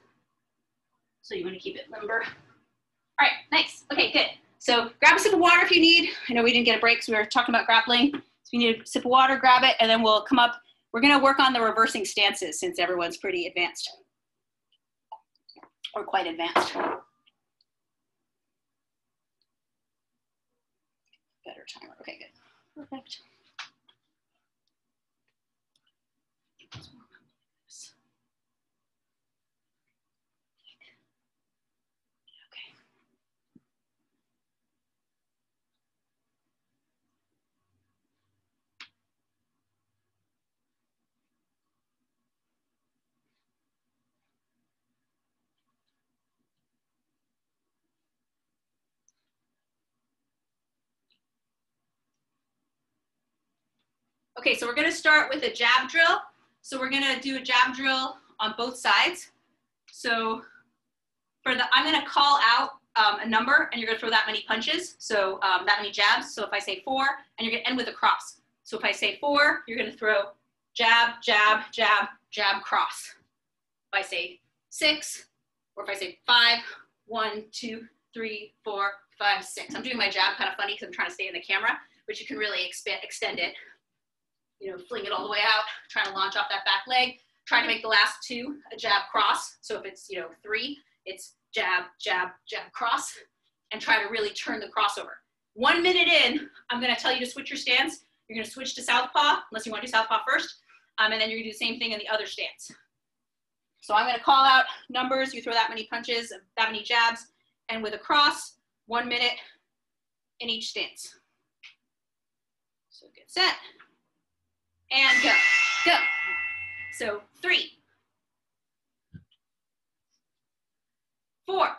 So you want to keep it limber. All right, nice. Okay, good. So grab a sip of water if you need. I know we didn't get a break, so we were talking about grappling. So if you need a sip of water, grab it, and then we'll come up. We're gonna work on the reversing stances since everyone's pretty advanced or quite advanced. Better timer. Okay, good. Perfect. Okay, so we're gonna start with a jab drill. So we're gonna do a jab drill on both sides. So for the, I'm gonna call out a number and you're gonna throw that many punches. So that many jabs. So if I say 4, and you're gonna end with a cross. So if I say 4, you're gonna throw jab, jab, jab, jab, cross. If I say 6, or if I say 5, 1, 2, 3, 4, 5, 6. I'm doing my jab kind of funny because I'm trying to stay in the camera, but you can really extend it. You know, fling it all the way out, trying to launch off that back leg, trying to make the last 2 a jab cross. So if it's, you know, 3, it's jab, jab, jab, cross, and try to really turn the crossover. 1 minute in, I'm gonna tell you to switch your stance. You're gonna switch to southpaw, unless you wanna do southpaw first, and then you're gonna do the same thing in the other stance. So I'm gonna call out numbers, you throw that many punches, that many jabs, and with a cross, 1 minute in each stance. So get set. And go, go. So 3, 4.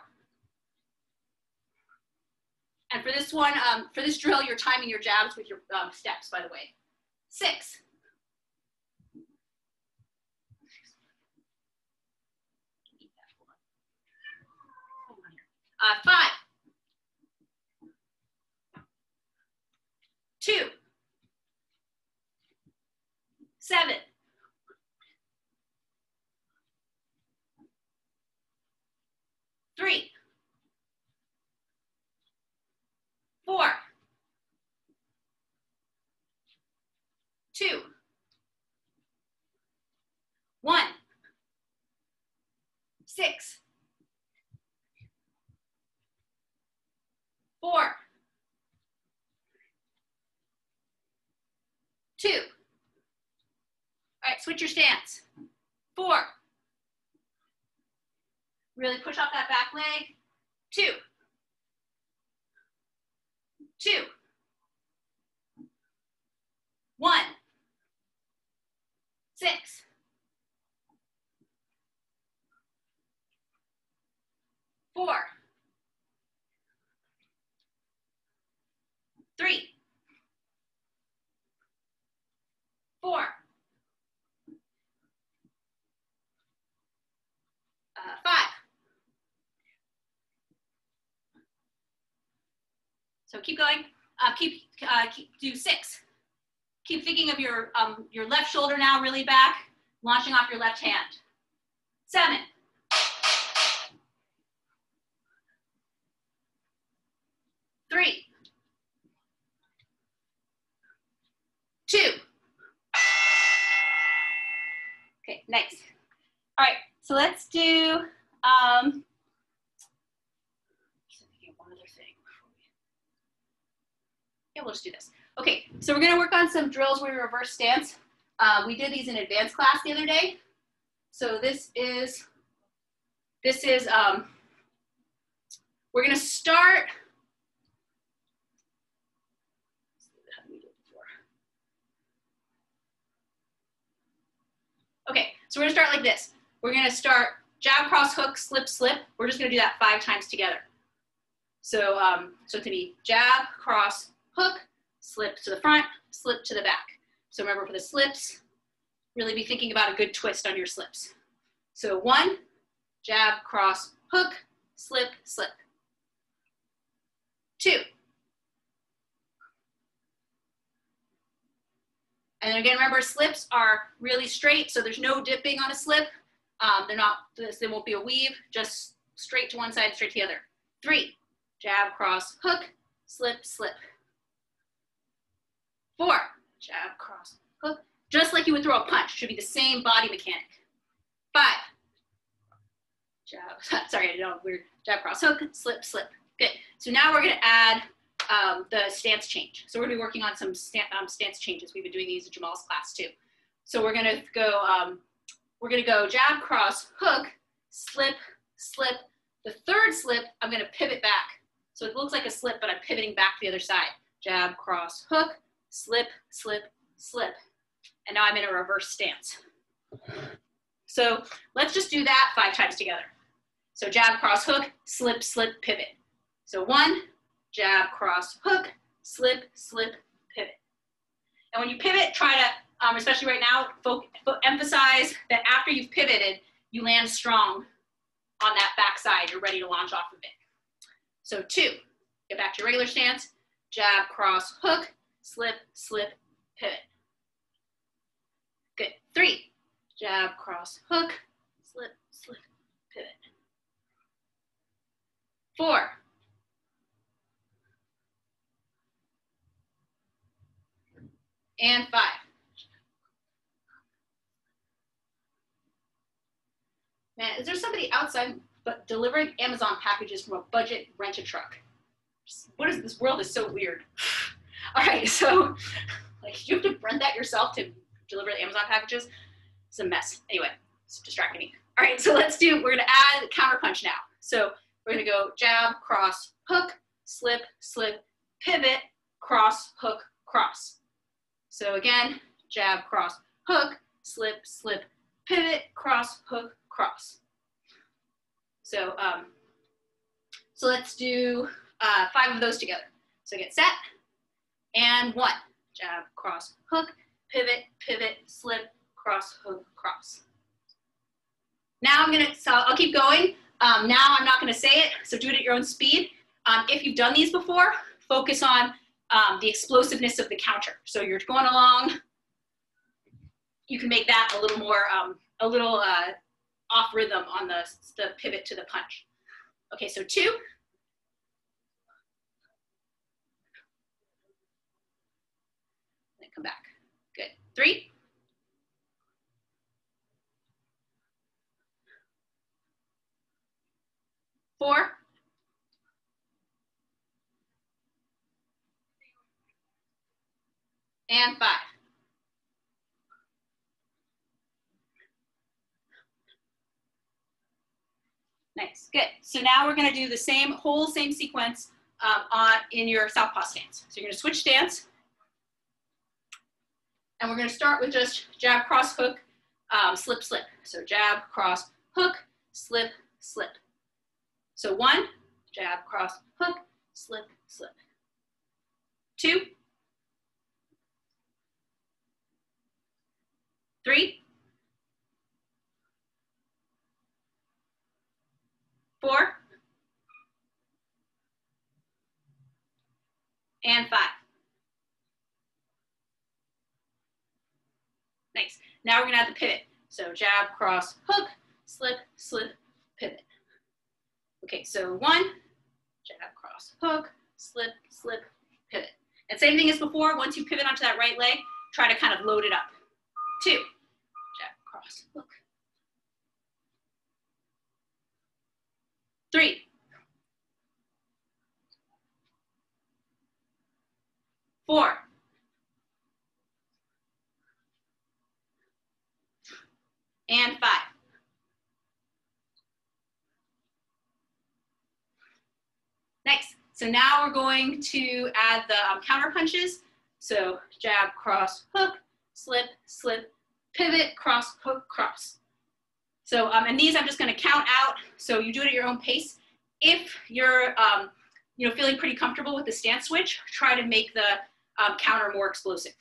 And for this one, for this drill, you're timing your jabs with your steps, by the way. 6. 5. 2. 7. 3. 4. 2. 1. 6. 4. 2. All right, switch your stance. 4. Really push off that back leg. 2. 2. 1. 6. 4. 3. 4. So keep going. Do 6. Keep thinking of your left shoulder now really back, launching off your left hand. 7. 3. 2. Okay, nice. All right, so let's do one other thing. Yeah, we'll just do this. Okay, so we're gonna work on some drills where we reverse stance. We did these in advanced class the other day. So we're gonna start. How did we do it before? Okay, so we're gonna start like this. We're gonna start jab, cross, hook, slip, slip. We're just gonna do that 5 times together. So, so it's gonna be jab, cross, hook, slip to the front, slip to the back. So remember for the slips, really be thinking about a good twist on your slips. So 1, jab, cross, hook, slip, slip. 2. And then again, remember slips are really straight, so there's no dipping on a slip. There won't be a weave, just straight to one side, straight to the other. 3, jab, cross, hook, slip, slip. 4, jab, cross, hook. Just like you would throw a punch, should be the same body mechanic. 5, jab, sorry, I know, weird, jab, cross, hook, slip, slip. Good, so now we're gonna add the stance change. So we're gonna be working on some stance changes. We've been doing these in Jamal's class too. So we're gonna go jab, cross, hook, slip, slip. The 3rd slip, I'm gonna pivot back. So it looks like a slip, but I'm pivoting back to the other side. Jab, cross, hook, slip, slip, slip. And now I'm in a reverse stance. So let's just do that 5 times together. So jab, cross, hook, slip, slip, pivot. So 1, jab, cross, hook, slip, slip, pivot. And when you pivot, try to, especially right now, emphasize that after you've pivoted, you land strong on that back side. You're ready to launch off of it. So 2, get back to your regular stance, jab, cross, hook, slip, slip, pivot. Good. 3, jab, cross, hook, slip, slip, pivot. 4, and 5. Man, is there somebody outside but delivering Amazon packages from a budget rent-a-truck? What is this world is so weird. All right, so like you have to rent that yourself to deliver the Amazon packages. It's a mess. Anyway, it's distracting me. All right, so we're gonna add counter punch now. So we're gonna go jab, cross, hook, slip, slip, pivot, cross, hook, cross. So again, jab, cross, hook, slip, slip, pivot, cross, hook, cross. So, so let's do 5 of those together. So get set, and 1, jab, cross, hook, pivot, pivot, slip, cross, hook, cross. Now I'll keep going. Now I'm not gonna say it, so do it at your own speed. If you've done these before, focus on the explosiveness of the counter. So you're going along, you can make that a little more, off rhythm on the pivot to the punch. Okay, so 2. Then come back. Good. 3. 4. And 5. Nice, good. So now we're gonna do the same sequence in your southpaw stance. So you're gonna switch stance, and we're gonna start with just jab, cross, hook, slip, slip. So jab, cross, hook, slip, slip. So 1, jab, cross, hook, slip, slip. 2, 3, 4, and 5. Nice. Now we're gonna add the pivot. So jab, cross, hook, slip, slip, pivot. Okay, so 1, jab, cross, hook, slip, slip, pivot. And same thing as before, once you pivot onto that right leg, try to kind of load it up. 2, jab, cross, hook. 3, 4, and 5. Nice. So now we're going to add the counter punches. So jab, cross, hook, slip, slip, pivot, cross, hook, cross. So, and these I'm just gonna count out, so you do it at your own pace. If you're feeling pretty comfortable with the stance switch, try to make the counter more explosive.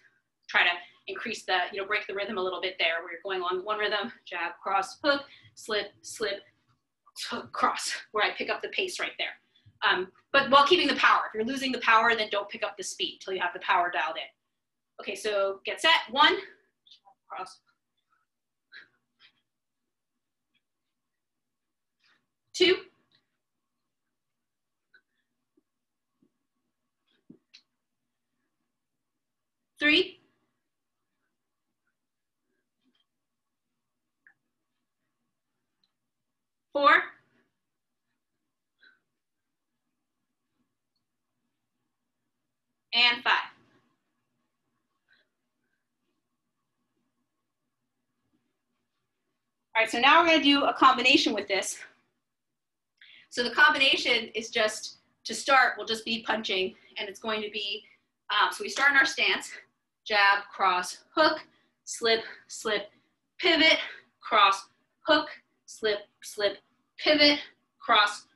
Try to increase the, break the rhythm a little bit there, where you're going on one rhythm, jab, cross, hook, slip, slip, hook, cross, where I pick up the pace right there. But while keeping the power. If you're losing the power, then don't pick up the speed until you have the power dialed in. Okay, so get set. 1, cross. 2, 3, 4, and 5. All right, so now we're gonna do a combination with this. So the combination is just, to start, we'll just be punching, and it's going to be, so we start in our stance, jab, cross, hook, slip, slip, pivot, cross, hook, slip, slip, pivot, cross,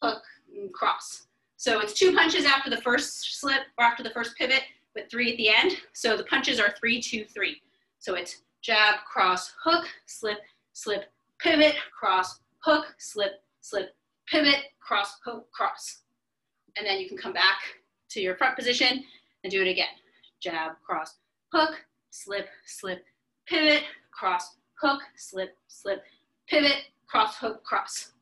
hook, and cross. So it's 2 punches after the first slip, or after the first pivot, with 3 at the end. So the punches are 3, 2, 3. So it's jab, cross, hook, slip, slip, pivot, cross, hook, slip, slip, pivot, cross, hook, cross. And then you can come back to your front position and do it again. Jab, cross, hook, slip, slip, pivot, cross, hook, slip, slip, pivot, cross, hook, cross.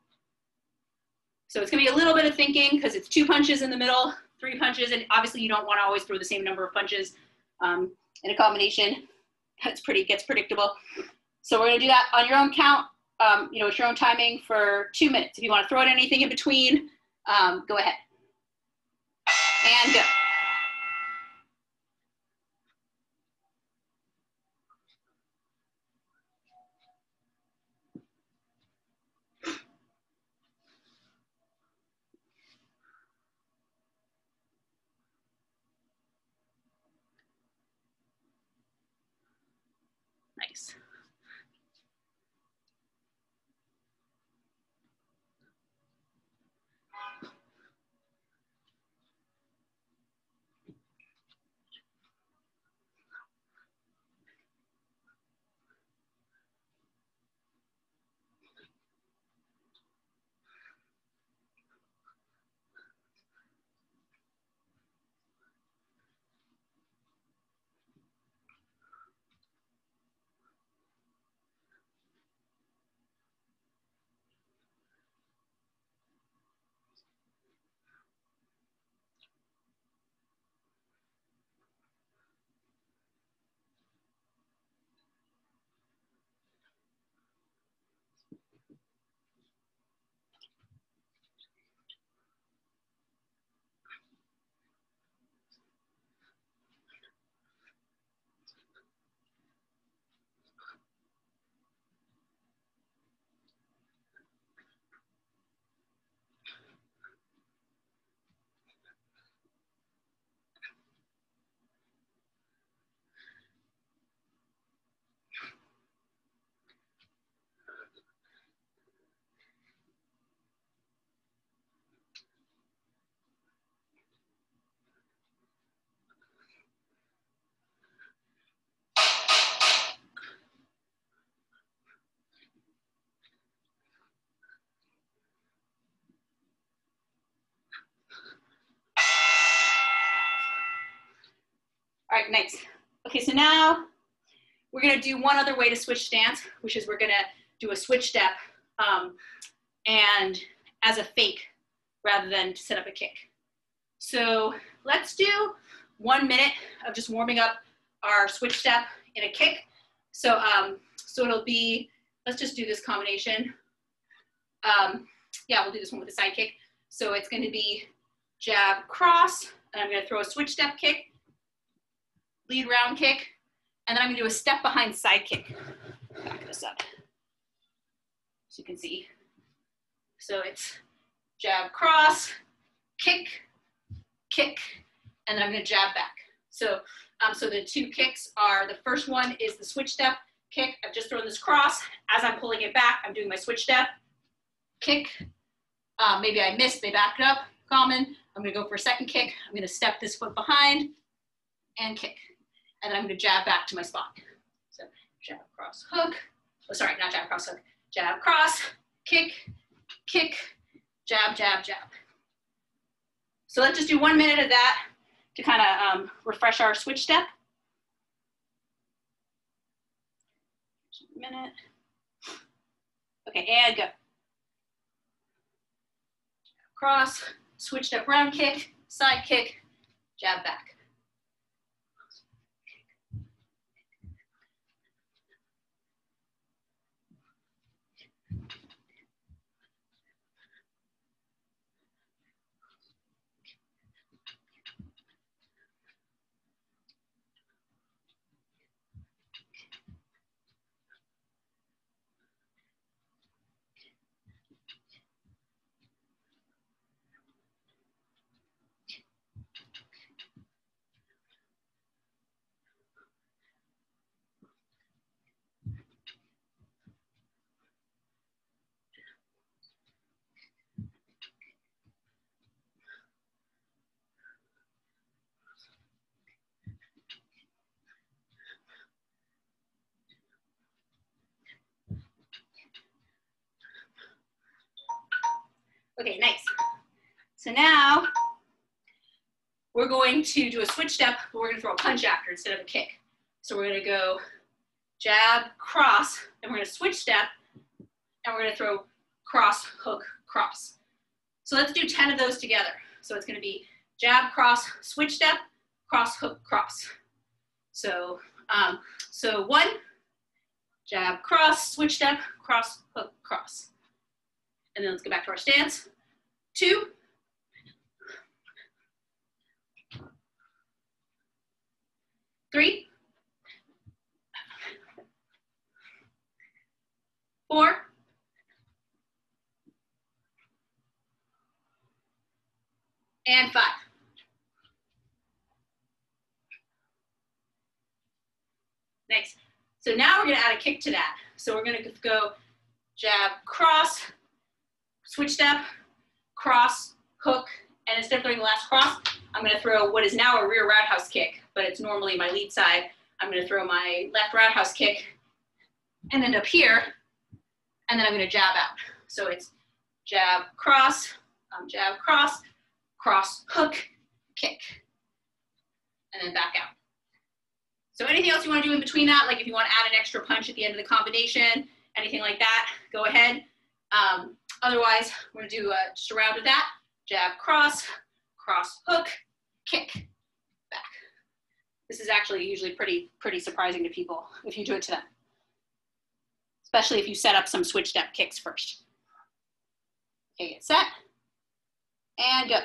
So it's gonna be a little bit of thinking because it's 2 punches in the middle, 3 punches, and obviously you don't wanna always throw the same number of punches in a combination. Gets predictable. So we're gonna do that on your own count. It's your own timing for 2 minutes. If you wanna throw in anything in between, go ahead. And go. Nice. right, nice. Okay, so now we're gonna do one other way to switch stance, which is we're gonna do a switch step and as a fake rather than to set up a kick. So let's do 1 minute of just warming up our switch step in a kick. So, so it'll be, let's just do this combination. Yeah, we'll do this one with a side kick. So it's gonna be jab, cross, and I'm gonna throw a switch step kick, lead round kick, and then I'm gonna do a step behind side kick. Back this up so you can see. So it's jab, cross, kick, kick, and then I'm gonna jab back. So, so the two kicks are, the first one is the switch step kick. I've just thrown this cross. As I'm pulling it back, I'm doing my switch step, kick. Maybe I missed, they backed up, common. I'm gonna go for a second kick. I'm gonna step this foot behind and kick. And then I'm gonna jab back to my spot. So jab, cross, hook. Oh, sorry, not jab, cross, hook. Jab, cross, kick, kick, jab, jab, jab. So let's just do 1 minute of that to kind of refresh our switch step. Just a minute. Okay, and go. Cross, switch step round kick, side kick, jab back. Okay, nice. So now we're going to do a switch step, but we're gonna throw a punch after instead of a kick. So we're gonna go jab, cross, and we're gonna switch step, and we're gonna throw cross, hook, cross. So let's do 10 of those together. So it's gonna be jab, cross, switch step, cross, hook, cross. So, so 1, jab, cross, switch step, cross, hook, cross. And then let's go back to our stance. 2, 3, 4, 5. Nice. So now we're gonna add a kick to that. So we're gonna go jab, cross, switch step, cross, hook, and instead of throwing the last cross, I'm gonna throw what is now a rear roundhouse kick, but it's normally my lead side. I'm gonna throw my left roundhouse kick and end up here, and then I'm gonna jab out. So it's jab, cross, cross, hook, kick, and then back out. So anything else you wanna do in between that, like if you wanna add an extra punch at the end of the combination, anything like that, go ahead. Otherwise, we're gonna do just a round of that. Jab, cross, hook, kick, back. This is actually usually pretty surprising to people if you do it to them, especially if you set up some switch step kicks first. Okay, get set, and go.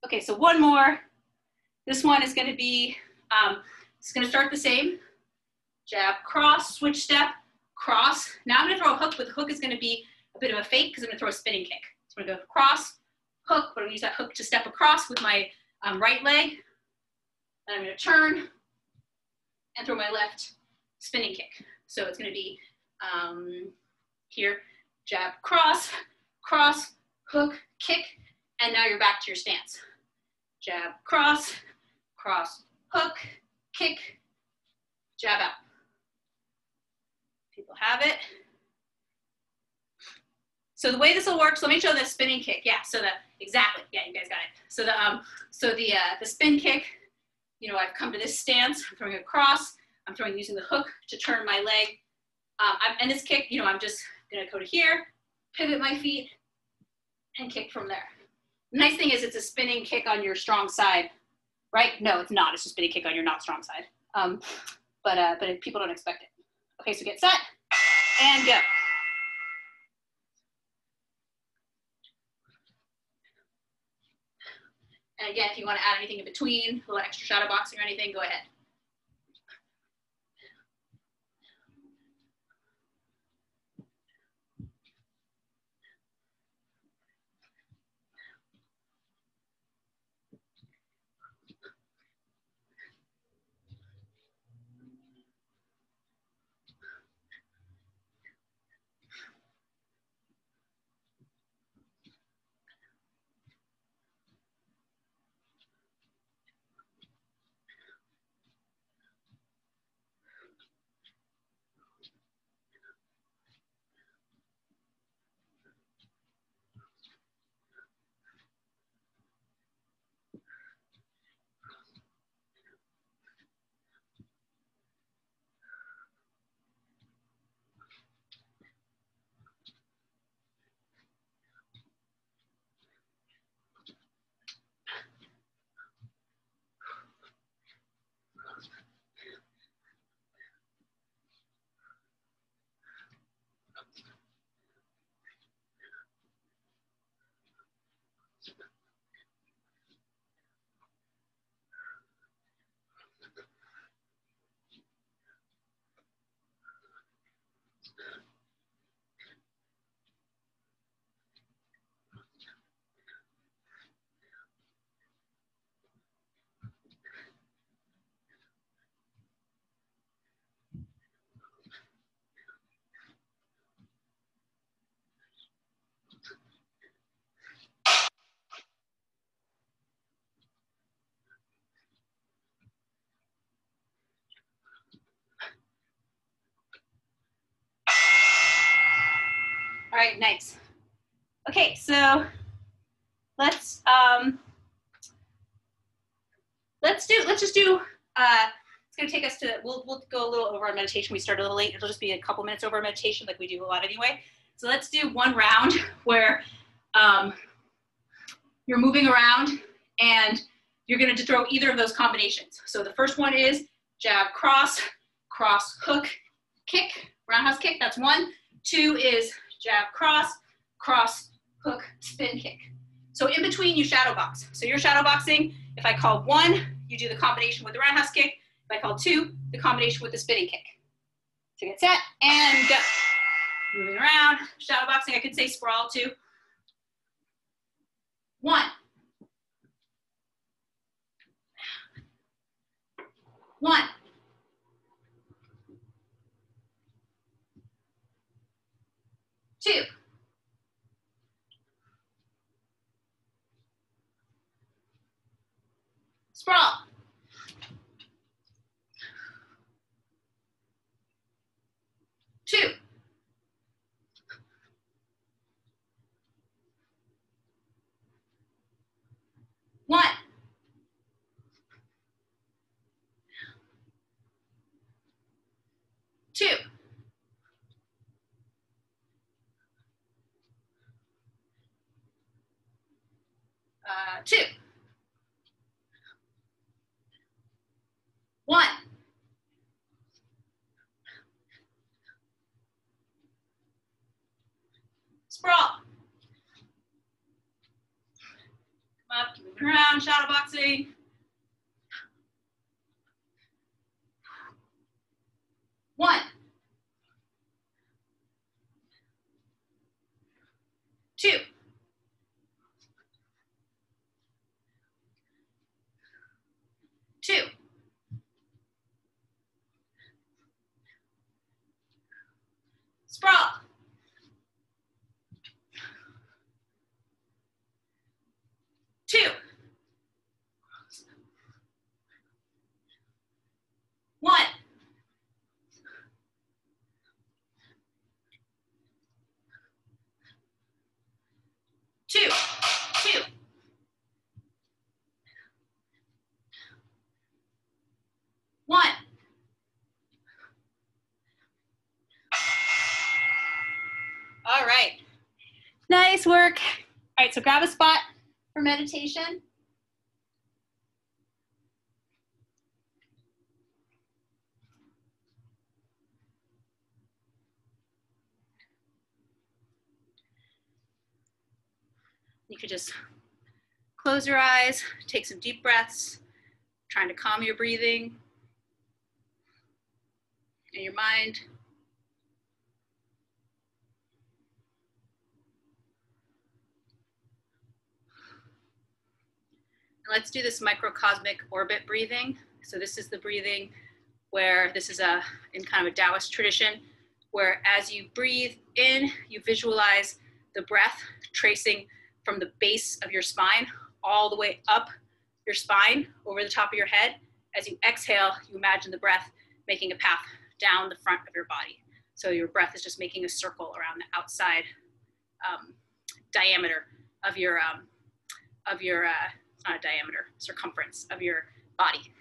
Okay, so one more. This one is gonna be, it's gonna start the same. Jab, cross, switch step, cross. Now I'm gonna throw a hook, but the hook is gonna be a bit of a fake because I'm gonna throw a spinning kick. So I'm gonna go cross, hook, but I'm gonna use that hook to step across with my right leg. And I'm gonna turn and throw my left spinning kick. So it's gonna be here, jab, cross, cross, hook, kick, and now you're back to your stance. Jab, cross, cross, hook, kick, jab out. People have it. So the way this will work, so let me show the spinning kick. Yeah, so exactly, yeah, you guys got it. So the spin kick, you know, I've come to this stance, I'm throwing across, I'm throwing using the hook to turn my leg. And this kick, you know, I'm just gonna go to here, pivot my feet, and kick from there. The nice thing is it's a spinning kick on your strong side, right? No, it's not. It's a spinning kick on your not strong side. But people don't expect it. Okay, so get set and go. And again, if you want to add anything in between, a little extra shadow boxing or anything, go ahead. All right, nice. Okay, so let's just do, it's gonna take us to, we'll go a little over our meditation. We started a little late. It'll just be a couple minutes over our meditation like we do a lot anyway. So let's do one round where you're moving around and you're gonna throw either of those combinations. So the first one is jab, cross, cross, hook, kick, roundhouse kick, that's one. Two is jab, cross, cross, hook, spin kick. So in between you shadow box. So you're shadow boxing. If I call one, you do the combination with the roundhouse kick. If I call two, the combination with the spinning kick. So get set and go. Moving around, shadow boxing. I could say sprawl too. One. One. Two. Sprawl. Two. One. Two. Two. One. Sprawl. Come up, keep moving around, shadow boxing. One, two, two, sprawl, two, one, two, two, one. All right. Nice work. All right, so grab a spot for meditation. You could just close your eyes, take some deep breaths, trying to calm your breathing and your mind. And let's do this microcosmic orbit breathing. So this is the breathing where this is in kind of a Taoist tradition, where as you breathe in, you visualize the breath tracing from the base of your spine all the way up your spine over the top of your head. As you exhale, you imagine the breath making a path down the front of your body. So your breath is just making a circle around the outside diameter of your, not a diameter, circumference of your body.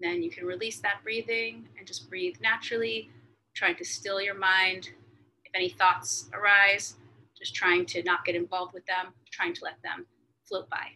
Then you can release that breathing and just breathe naturally, trying to still your mind. If any thoughts arise, just trying to not get involved with them, trying to let them float by.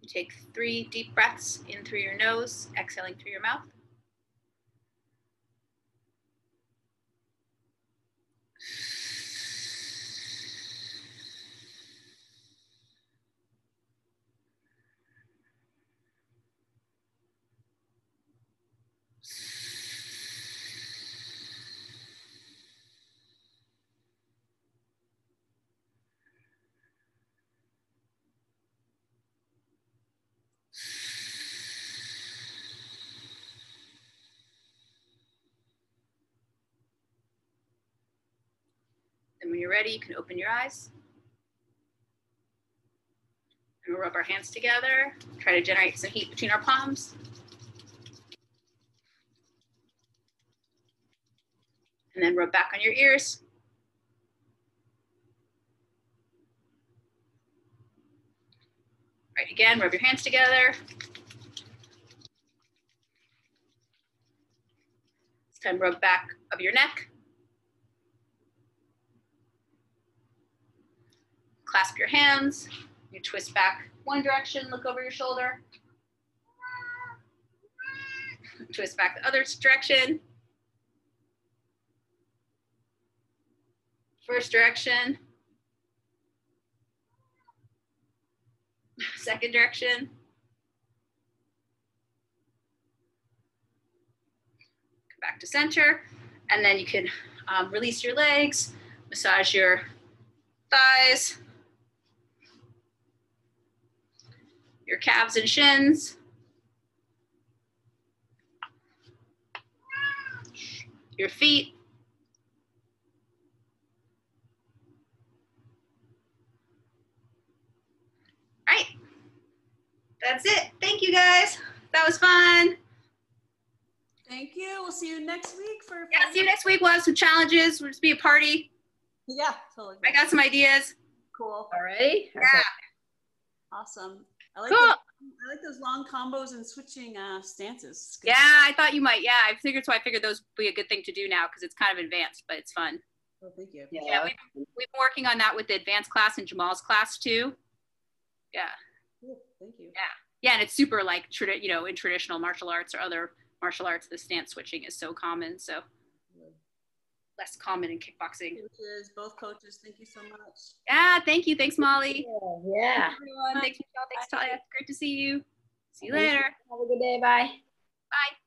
You take 3 deep breaths in through your nose, exhaling through your mouth. And when you're ready, you can open your eyes. And we'll rub our hands together, try to generate some heat between our palms. And then rub back on your ears. Right, again, rub your hands together. This time rub back of your neck. Clasp your hands. You twist back one direction, look over your shoulder. Twist back the other direction. First direction. Second direction. Come back to center. And then you can release your legs, massage your thighs, your calves and shins, your feet. All right, that's it. Thank you guys. That was fun. Thank you. We'll see you next week for. Yeah, see you next week. We'll have some challenges. We'll just be a party. Yeah, totally. I got some ideas. Cool. Already? Yeah. Okay. Awesome. I like Cool. I like those long combos and switching stances. It's good. Yeah, I thought you might. Yeah, I figured those would be a good thing to do now because it's kind of advanced, but it's fun. Oh, thank you. Yeah, we've been working on that with the advanced class and Jamal's class too. Yeah. Cool. Thank you. Yeah, and it's super like in traditional martial arts or other martial arts, the stance switching is so common. So less common in kickboxing. Coaches, both coaches, thank you so much. Yeah, thank you. Thanks, Molly. Yeah. Everyone. Thanks, Michelle. Thanks, Talia. Great to see you. See you Thank you. later. Have a good day. Bye. Bye.